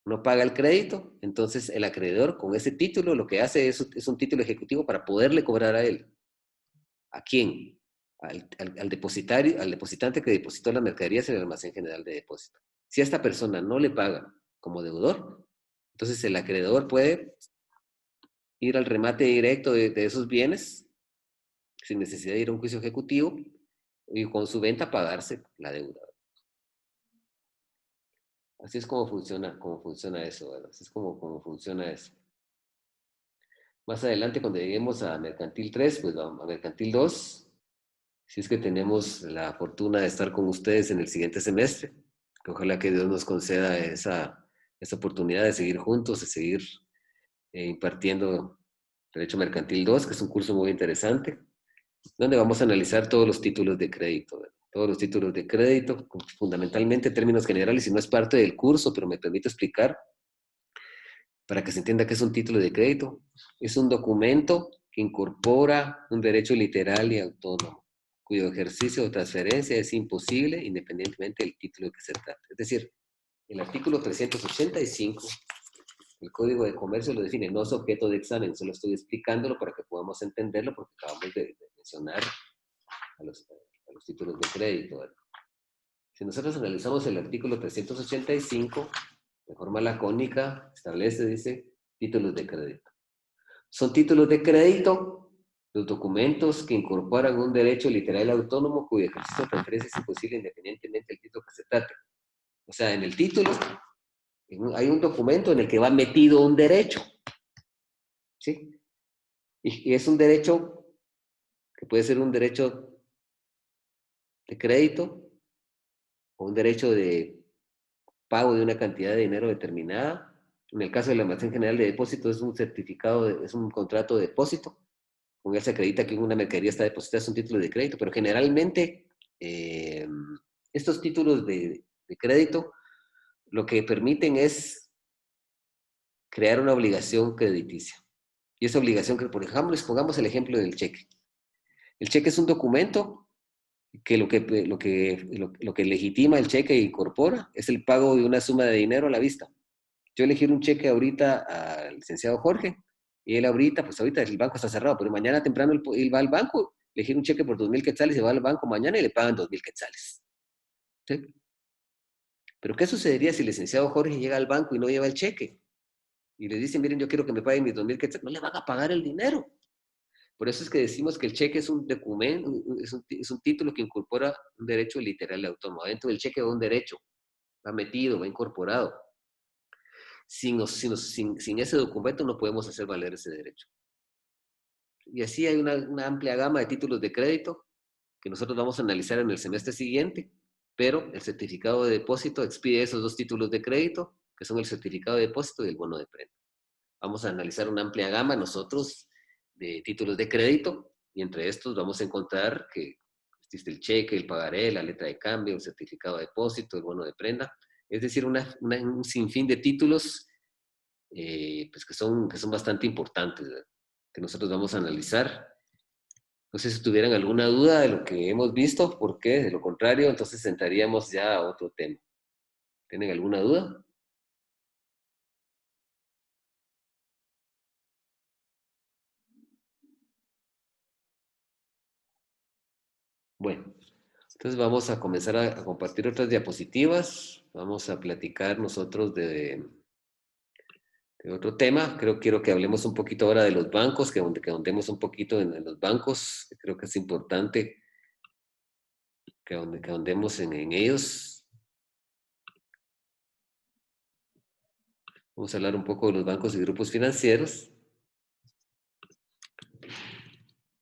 no paga el crédito, entonces el acreedor con ese título lo que hace es un título ejecutivo para poderle cobrar a él. ¿A quién? Al depositario, al depositante que depositó las mercaderías en el almacén general de depósito. Si a esta persona no le paga como deudor, entonces el acreedor puede ir al remate directo de esos bienes sin necesidad de ir a un juicio ejecutivo y con su venta pagarse la deuda. Así es como funciona eso, ¿verdad? Así es como funciona eso. Más adelante, cuando lleguemos a Mercantil 3, pues vamos a Mercantil 2, si es que tenemos la fortuna de estar con ustedes en el siguiente semestre, que ojalá que Dios nos conceda esa oportunidad de seguir juntos, de seguir impartiendo Derecho Mercantil 2, que es un curso muy interesante, donde vamos a analizar todos los títulos de crédito, ¿verdad? Todos los títulos de crédito, fundamentalmente en términos generales, y no es parte del curso, pero me permite explicar para que se entienda que es un título de crédito. Es un documento que incorpora un derecho literal y autónomo, cuyo ejercicio o transferencia es imposible independientemente del título de que se trate. Es decir, el artículo 385 el Código de Comercio lo define, no es objeto de examen, solo estoy explicándolo para que podamos entenderlo porque acabamos de mencionar a los títulos de crédito, ¿verdad? Si nosotros analizamos el artículo 385, de forma lacónica, establece, dice, títulos de crédito. Son títulos de crédito los documentos que incorporan un derecho literal autónomo cuyo ejercicio de transferencia es imposible independientemente del título que se trate. O sea, en el título hay un documento en el que va metido un derecho, ¿sí? Y es un derecho que puede ser un derecho de crédito o un derecho de pago de una cantidad de dinero determinada. En el caso del almacén general de depósito es un certificado, es un contrato de depósito. Con él se acredita que una mercadería está depositada, es un título de crédito, pero generalmente estos títulos de crédito lo que permiten es crear una obligación crediticia. Y esa obligación, que por ejemplo, pongamos el ejemplo del cheque. El cheque es un documento que lo que legitima el cheque e incorpora es el pago de una suma de dinero a la vista. Yo elegir un cheque ahorita al licenciado Jorge, y él ahorita, pues ahorita el banco está cerrado, pero mañana temprano él va al banco, elegir un cheque por 2.000 quetzales, se va al banco mañana y le pagan 2.000 quetzales. ¿Sí? Pero ¿qué sucedería si el licenciado Jorge llega al banco y no lleva el cheque? Y le dicen, miren, yo quiero que me paguen mis 2.000 quetzales. No le van a pagar el dinero. Por eso es que decimos que el cheque es un documento, es un título que incorpora un derecho literal de autónomo. Dentro del cheque va un derecho, va metido, va incorporado. Sin ese documento no podemos hacer valer ese derecho. Y así hay una amplia gama de títulos de crédito que nosotros vamos a analizar en el semestre siguiente, pero el certificado de depósito expide esos dos títulos de crédito, que son el certificado de depósito y el bono de prenda. Vamos a analizar una amplia gama nosotros de títulos de crédito, y entre estos vamos a encontrar que existe el cheque, el pagaré, la letra de cambio, el certificado de depósito, el bono de prenda, es decir, un sinfín de títulos pues que son bastante importantes, ¿verdad? Que nosotros vamos a analizar. No sé si tuvieran alguna duda de lo que hemos visto, porque de lo contrario, entonces entraríamos ya a otro tema. ¿Tienen alguna duda? Bueno, entonces vamos a comenzar a compartir otras diapositivas. Vamos a platicar nosotros de otro tema. Quiero que hablemos un poquito ahora de los bancos, que ahondemos un poquito en los bancos. Creo que es importante que ahondemos en ellos. Vamos a hablar un poco de los bancos y grupos financieros.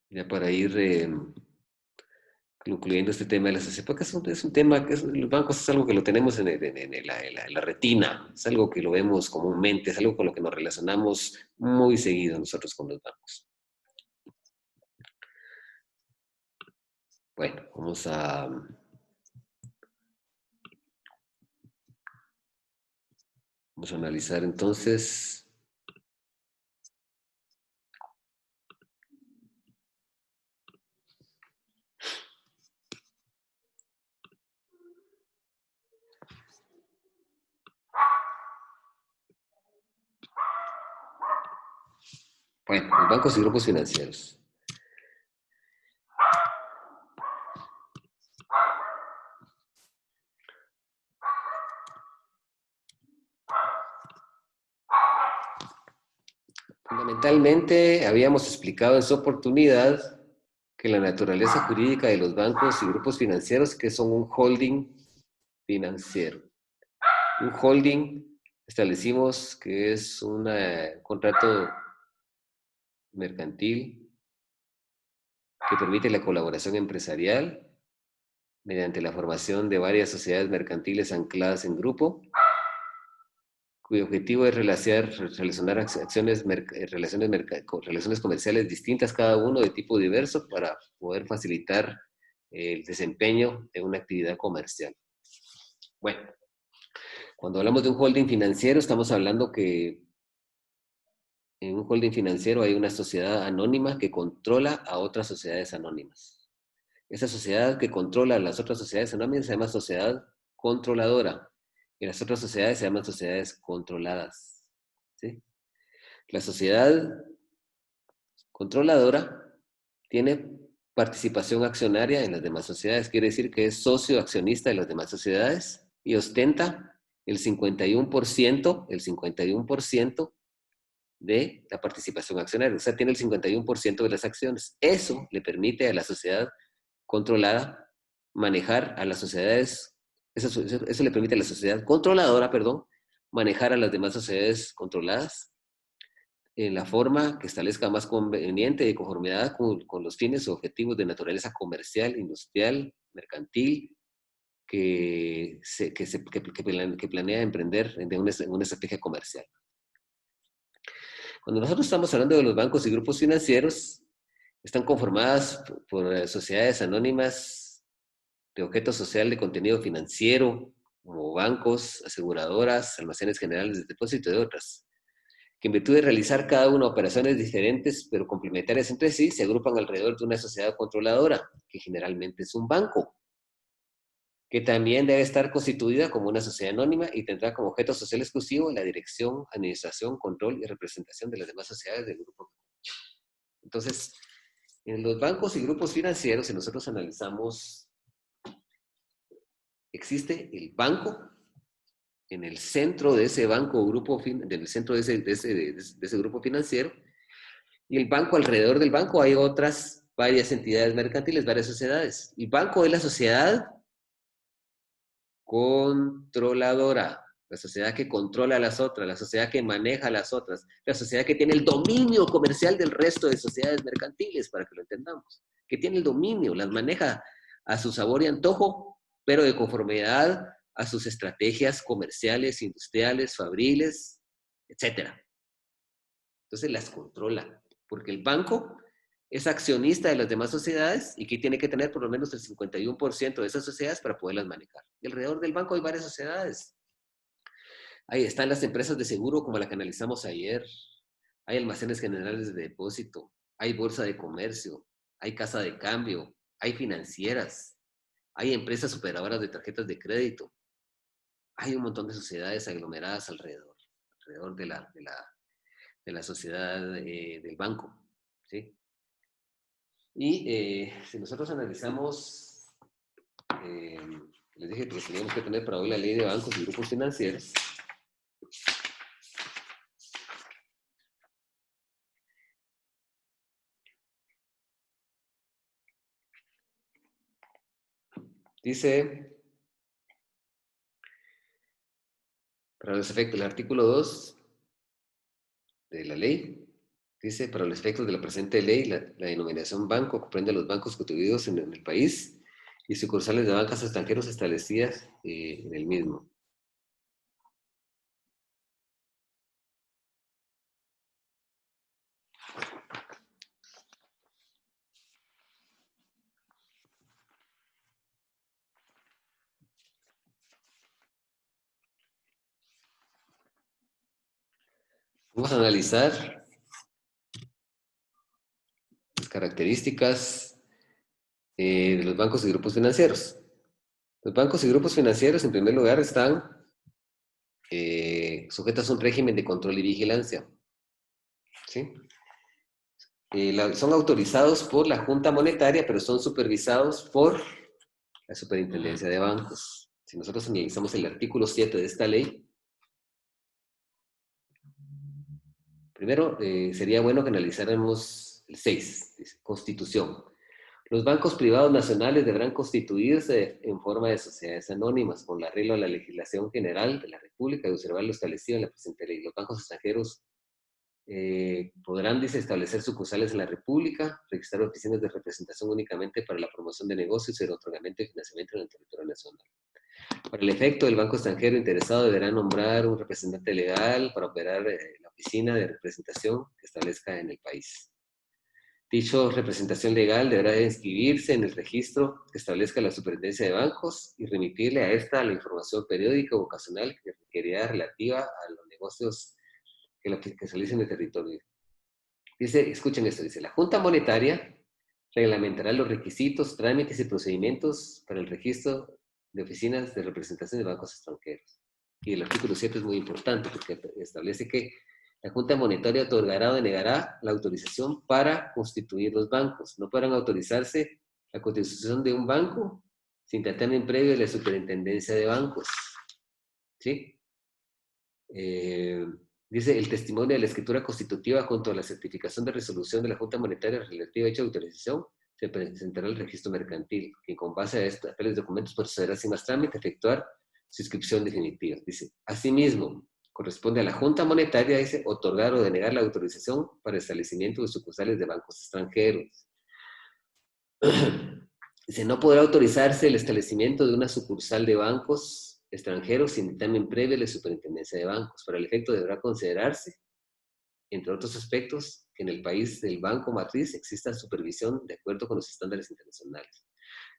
Ya para ir concluyendo este tema de las sociedades, porque es un tema que los bancos es algo que lo tenemos en la retina, es algo que lo vemos comúnmente, es algo con lo que nos relacionamos muy seguido nosotros con los bancos. Bueno, vamos a analizar entonces. Bueno, los bancos y grupos financieros. Fundamentalmente, habíamos explicado en su oportunidad que la naturaleza jurídica de los bancos y grupos financieros que son un holding financiero. Un holding, establecimos que es un contrato mercantil que permite la colaboración empresarial mediante la formación de varias sociedades mercantiles ancladas en grupo, cuyo objetivo es relacionar relaciones comerciales distintas, cada uno de tipo diverso, para poder facilitar el desempeño de una actividad comercial. Bueno, cuando hablamos de un holding financiero, estamos hablando que en un holding financiero hay una sociedad anónima que controla a otras sociedades anónimas. Esa sociedad que controla a las otras sociedades anónimas se llama sociedad controladora, y las otras sociedades se llaman sociedades controladas. ¿Sí? La sociedad controladora tiene participación accionaria en las demás sociedades, quiere decir que es socio accionista de las demás sociedades y ostenta el 51%, de la participación accionaria, o sea, tiene el 51% de las acciones. Eso le permite a la sociedad controlada manejar a las sociedades, eso le permite a la sociedad controladora, perdón, manejar a las demás sociedades controladas en la forma que establezca más conveniente y de conformidad con los fines o objetivos de naturaleza comercial, industrial, mercantil, que planea emprender en una estrategia comercial. Cuando nosotros estamos hablando de los bancos y grupos financieros, están conformadas por sociedades anónimas de objeto social de contenido financiero, como bancos, aseguradoras, almacenes generales de depósito y otras, que en virtud de realizar cada una operaciones diferentes pero complementarias entre sí, se agrupan alrededor de una sociedad controladora, que generalmente es un banco, que también debe estar constituida como una sociedad anónima y tendrá como objeto social exclusivo la dirección, administración, control y representación de las demás sociedades del grupo. Entonces, en los bancos y grupos financieros, si nosotros analizamos, existe el banco. En el centro de ese banco o grupo, del centro de ese grupo financiero, y el banco, alrededor del banco hay otras varias entidades mercantiles, varias sociedades. El banco es la sociedad controladora, la sociedad que controla a las otras, la sociedad que maneja a las otras, la sociedad que tiene el dominio comercial del resto de sociedades mercantiles, para que lo entendamos, que tiene el dominio, las maneja a su sabor y antojo, pero de conformidad a sus estrategias comerciales, industriales, fabriles, etc. Entonces las controla, porque el banco es accionista de las demás sociedades y que tiene que tener por lo menos el 51% de esas sociedades para poderlas manejar. Y alrededor del banco hay varias sociedades. Ahí están las empresas de seguro como la que analizamos ayer. Hay almacenes generales de depósito, hay bolsa de comercio, hay casa de cambio, hay financieras, hay empresas operadoras de tarjetas de crédito. Hay un montón de sociedades aglomeradas alrededor de la sociedad del banco. ¿Sí? Y si nosotros analizamos, les dije que teníamos que tener para hoy la ley de bancos y grupos financieros. Dice, para los efectos, el artículo 2 de la ley, dice, para los efectos de la presente ley, la denominación banco comprende a los bancos constituidos en el país y sucursales de bancas extranjeros establecidas en el mismo. Vamos a analizar las características de los bancos y grupos financieros. Los bancos y grupos financieros, en primer lugar, están sujetos a un régimen de control y vigilancia. ¿Sí? Son autorizados por la Junta Monetaria, pero son supervisados por la Superintendencia de Bancos. Si nosotros analizamos el artículo 7 de esta ley, primero sería bueno que analizáramos el 6, dice, Constitución. Los bancos privados nacionales deberán constituirse en forma de sociedades anónimas con arreglo a la legislación general de la República y observar lo establecido en la presente ley. Los bancos extranjeros podrán, dice, establecer sucursales en la República, registrar oficinas de representación únicamente para la promoción de negocios y el otorgamiento de financiamiento en el territorio nacional. Para el efecto, el banco extranjero interesado deberá nombrar un representante legal para operar la oficina de representación que establezca en el país. Dicho representación legal deberá inscribirse en el registro que establezca la Superintendencia de Bancos y remitirle a esta la información periódica o ocasional que requerirá relativa a los negocios que se realicen en el territorio. Dice, escuchen esto, dice, la Junta Monetaria reglamentará los requisitos, trámites y procedimientos para el registro de oficinas de representación de bancos extranjeros. Y el artículo 7 es muy importante porque establece que la Junta Monetaria otorgará o denegará la autorización para constituir los bancos. No podrán autorizarse la constitución de un banco sin dictamen previo de la Superintendencia de Bancos. ¿Sí? Dice, el testimonio de la escritura constitutiva junto a la certificación de resolución de la Junta Monetaria relativa a dicha autorización se presentará al registro mercantil, que con base a tales documentos procederá sin más trámite a efectuar su inscripción definitiva. Dice, asimismo, corresponde a la Junta Monetaria, dice, otorgar o denegar la autorización para establecimiento de sucursales de bancos extranjeros. Dice, no podrá autorizarse el establecimiento de una sucursal de bancos extranjeros sin dictamen previo de la Superintendencia de Bancos. Para el efecto deberá considerarse, entre otros aspectos, que en el país del banco matriz exista supervisión de acuerdo con los estándares internacionales.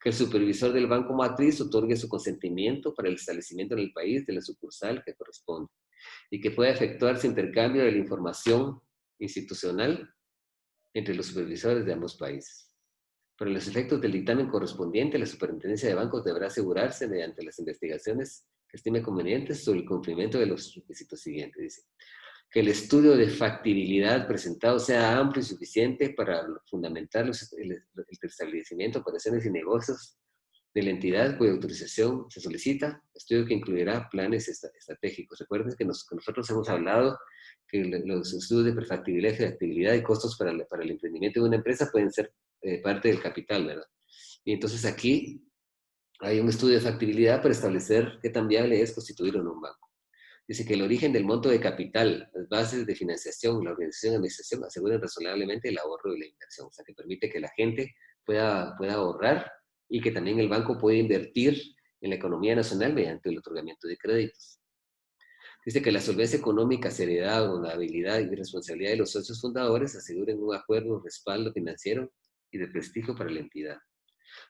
Que el supervisor del banco matriz otorgue su consentimiento para el establecimiento en el país de la sucursal que corresponde y que pueda efectuarse intercambio de la información institucional entre los supervisores de ambos países. Para los efectos del dictamen correspondiente, la Superintendencia de Bancos deberá asegurarse mediante las investigaciones que estime convenientes sobre el cumplimiento de los requisitos siguientes. Dice, que el estudio de factibilidad presentado sea amplio y suficiente para fundamentar el establecimiento, operaciones y negocios de la entidad cuya autorización se solicita, estudio que incluirá planes estratégicos. Recuerden que nosotros hemos hablado que los estudios de factibilidad, factibilidad y costos para el emprendimiento de una empresa pueden ser parte del capital, ¿verdad? Y entonces aquí hay un estudio de factibilidad para establecer qué tan viable es constituir o no un banco. Dice que el origen del monto de capital, las bases de financiación, la organización y administración aseguran razonablemente el ahorro y la inversión. O sea, que permite que la gente pueda ahorrar y que también el banco puede invertir en la economía nacional mediante el otorgamiento de créditos. Dice que la solvencia económica, seriedad, honorabilidad y responsabilidad de los socios fundadores aseguren un acuerdo, un respaldo financiero y de prestigio para la entidad.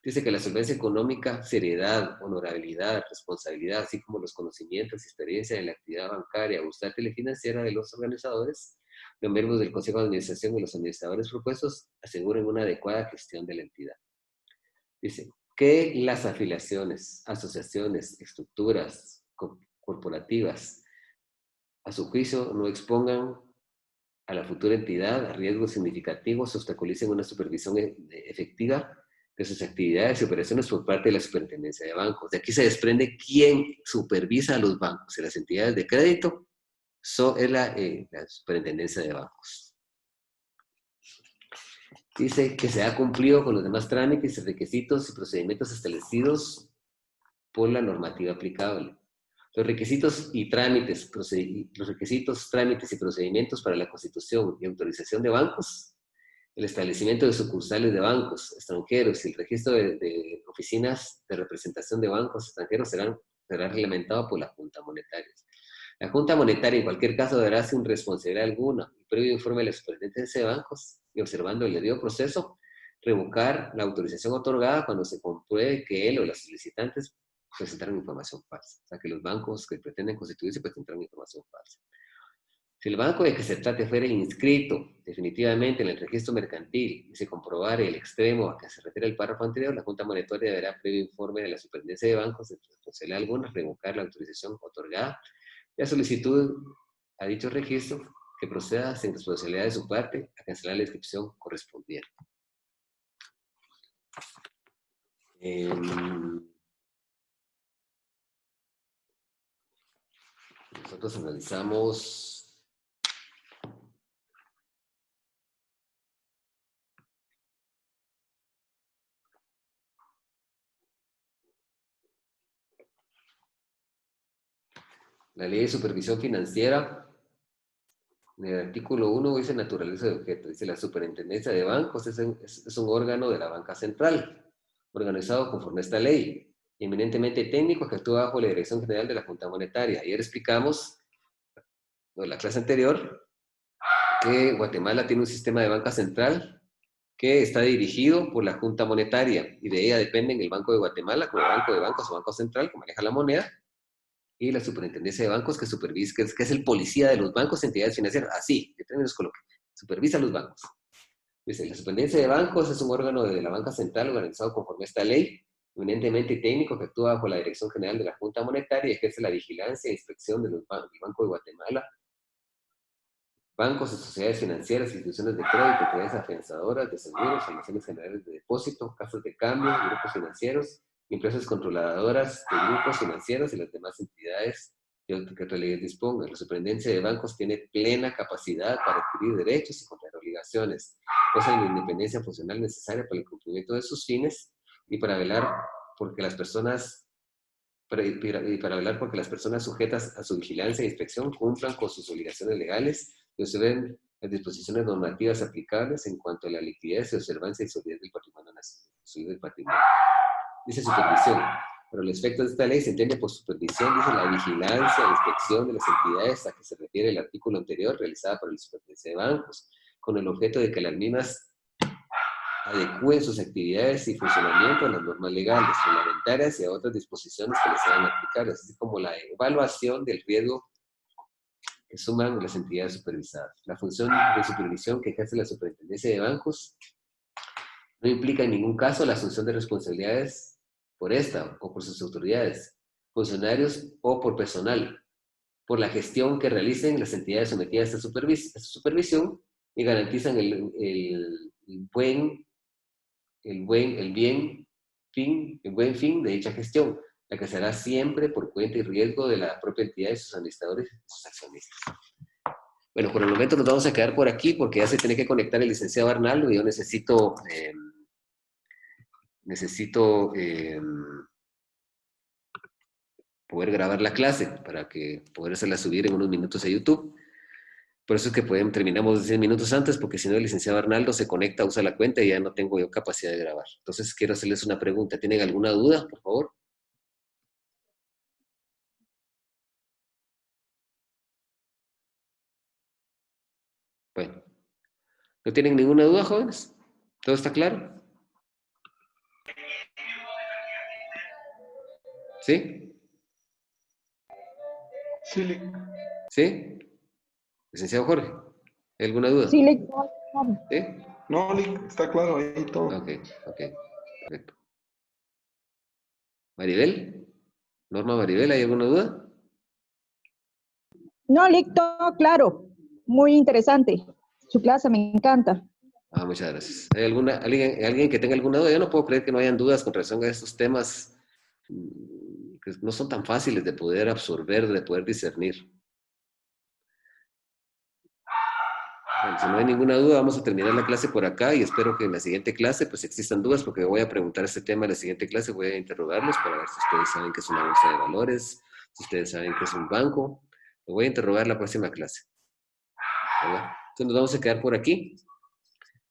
Dice que la solvencia económica, seriedad, honorabilidad, responsabilidad, así como los conocimientos y experiencia en la actividad bancaria, bursátil y financiera de los organizadores, los miembros del Consejo de Administración y los administradores propuestos aseguren una adecuada gestión de la entidad. Dice que las afiliaciones, asociaciones, estructuras corporativas, a su juicio, no expongan a la futura entidad a riesgos significativos, obstaculicen una supervisión efectiva de sus actividades y operaciones por parte de la Superintendencia de Bancos. De aquí se desprende quién supervisa a los bancos y las entidades de crédito. Es la Superintendencia de Bancos. Dice que se ha cumplido con los demás trámites, requisitos y procedimientos establecidos por la normativa aplicable. Los requisitos, trámites y procedimientos para la constitución y autorización de bancos, el establecimiento de sucursales de bancos extranjeros y el registro de oficinas de representación de bancos extranjeros será reglamentado por la Junta Monetaria. La Junta Monetaria en cualquier caso deberá sin responsabilidad alguna y previo informe de la Superintendencia de Bancos y observando el debido proceso, revocar la autorización otorgada cuando se compruebe que él o los solicitantes presentaron información falsa. O sea, que los bancos que pretenden constituirse presentaron información falsa. Si el banco de que se trate fuera inscrito definitivamente en el registro mercantil y se comprobare el extremo a que se refiere el párrafo anterior, la Junta Monetaria deberá, previo informe de la Superintendencia de Bancos, de responsabilidad alguna, revocar la autorización otorgada y a solicitud a dicho registro que proceda sin responsabilidad de su parte a cancelar la inscripción correspondiente. Nosotros analizamos la ley de supervisión financiera. En el artículo 1 dice naturaleza de objeto. Dice la Superintendencia de Bancos es un órgano de la banca central, organizado conforme a esta ley, eminentemente técnico que actúa bajo la dirección general de la Junta Monetaria. Ayer explicamos, en la clase anterior, que Guatemala tiene un sistema de banca central que está dirigido por la Junta Monetaria y de ella dependen el Banco de Guatemala como banco de bancos o banco central que maneja la moneda y la Superintendencia de Bancos que supervisa, que es el policía de los bancos, entidades financieras, así, de términos coloquiales, supervisa los bancos. Dice, la Superintendencia de Bancos es un órgano de la banca central organizado conforme a esta ley, eminentemente técnico que actúa bajo la dirección general de la Junta Monetaria y ejerce la vigilancia e inspección del Banco de Guatemala, bancos y sociedades financieras, instituciones de crédito, entidades afianzadoras de seguros, almacenes generales de depósito, casas de cambio, grupos financieros, empresas controladoras de grupos financieros y las demás entidades que otra ley disponga. La Superintendencia de Bancos tiene plena capacidad para adquirir derechos y contraer obligaciones, goza de la independencia funcional necesaria para el cumplimiento de sus fines y para velar porque las personas para velar porque las personas sujetas a su vigilancia e inspección cumplan con sus obligaciones legales y observen las disposiciones normativas aplicables en cuanto a la liquidez y observancia y solidez del patrimonio nacional. Dice supervisión. Pero el efecto de esta ley se entiende por supervisión, dice la vigilancia e inspección de las entidades a que se refiere el artículo anterior realizada por el Superintendencia de Bancos, con el objeto de que las mismas adecúen sus actividades y funcionamiento a las normas legales, reglamentarias y a otras disposiciones que les sean aplicables, así como la evaluación del riesgo que suman las entidades supervisadas. La función de supervisión que ejerce la Superintendencia de Bancos no implica en ningún caso la asunción de responsabilidades por esta o por sus autoridades, funcionarios o por personal, por la gestión que realicen las entidades sometidas a esta supervisión y garantizan el buen fin de dicha gestión, la que será siempre por cuenta y riesgo de la propia entidad y sus administradores y sus accionistas. Bueno, por el momento nos vamos a quedar por aquí porque ya se tiene que conectar el licenciado Arnaldo y yo necesito poder grabar la clase para que podérsela subir en unos minutos a YouTube. Por eso es que terminamos 10 minutos antes, porque si no el licenciado Arnaldo se conecta, usa la cuenta y ya no tengo yo capacidad de grabar. Entonces quiero hacerles una pregunta. ¿Tienen alguna duda, por favor? Bueno, ¿no tienen ninguna duda, jóvenes? ¿Todo está claro? ¿Sí? Sí, Lick. ¿Sí? Licenciado Jorge, ¿hay alguna duda? Sí, ¿Sí? No, Lick, está claro ahí todo. Ok, perfecto. Maribel, Norma Maribel, ¿hay alguna duda? no, Lick, todo claro. Muy interesante. Su clase me encanta. Muchas gracias. ¿Hay alguien que tenga alguna duda? Yo no puedo creer que no hayan dudas con relación a estos temas que no son tan fáciles de poder absorber, de poder discernir. Bueno, si no hay ninguna duda, vamos a terminar la clase por acá y espero que en la siguiente clase pues existan dudas porque voy a preguntar este tema en la siguiente clase, voy a interrogarlos para ver si ustedes saben qué es una bolsa de valores, si ustedes saben qué es un banco. Lo voy a interrogar la próxima clase. ¿Verdad? Entonces nos vamos a quedar por aquí.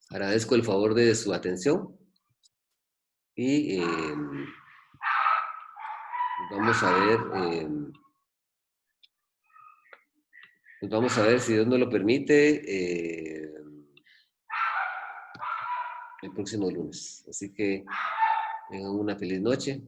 Agradezco el favor de su atención y vamos a ver, pues vamos a ver si Dios nos lo permite el próximo lunes. Así que tengan una feliz noche.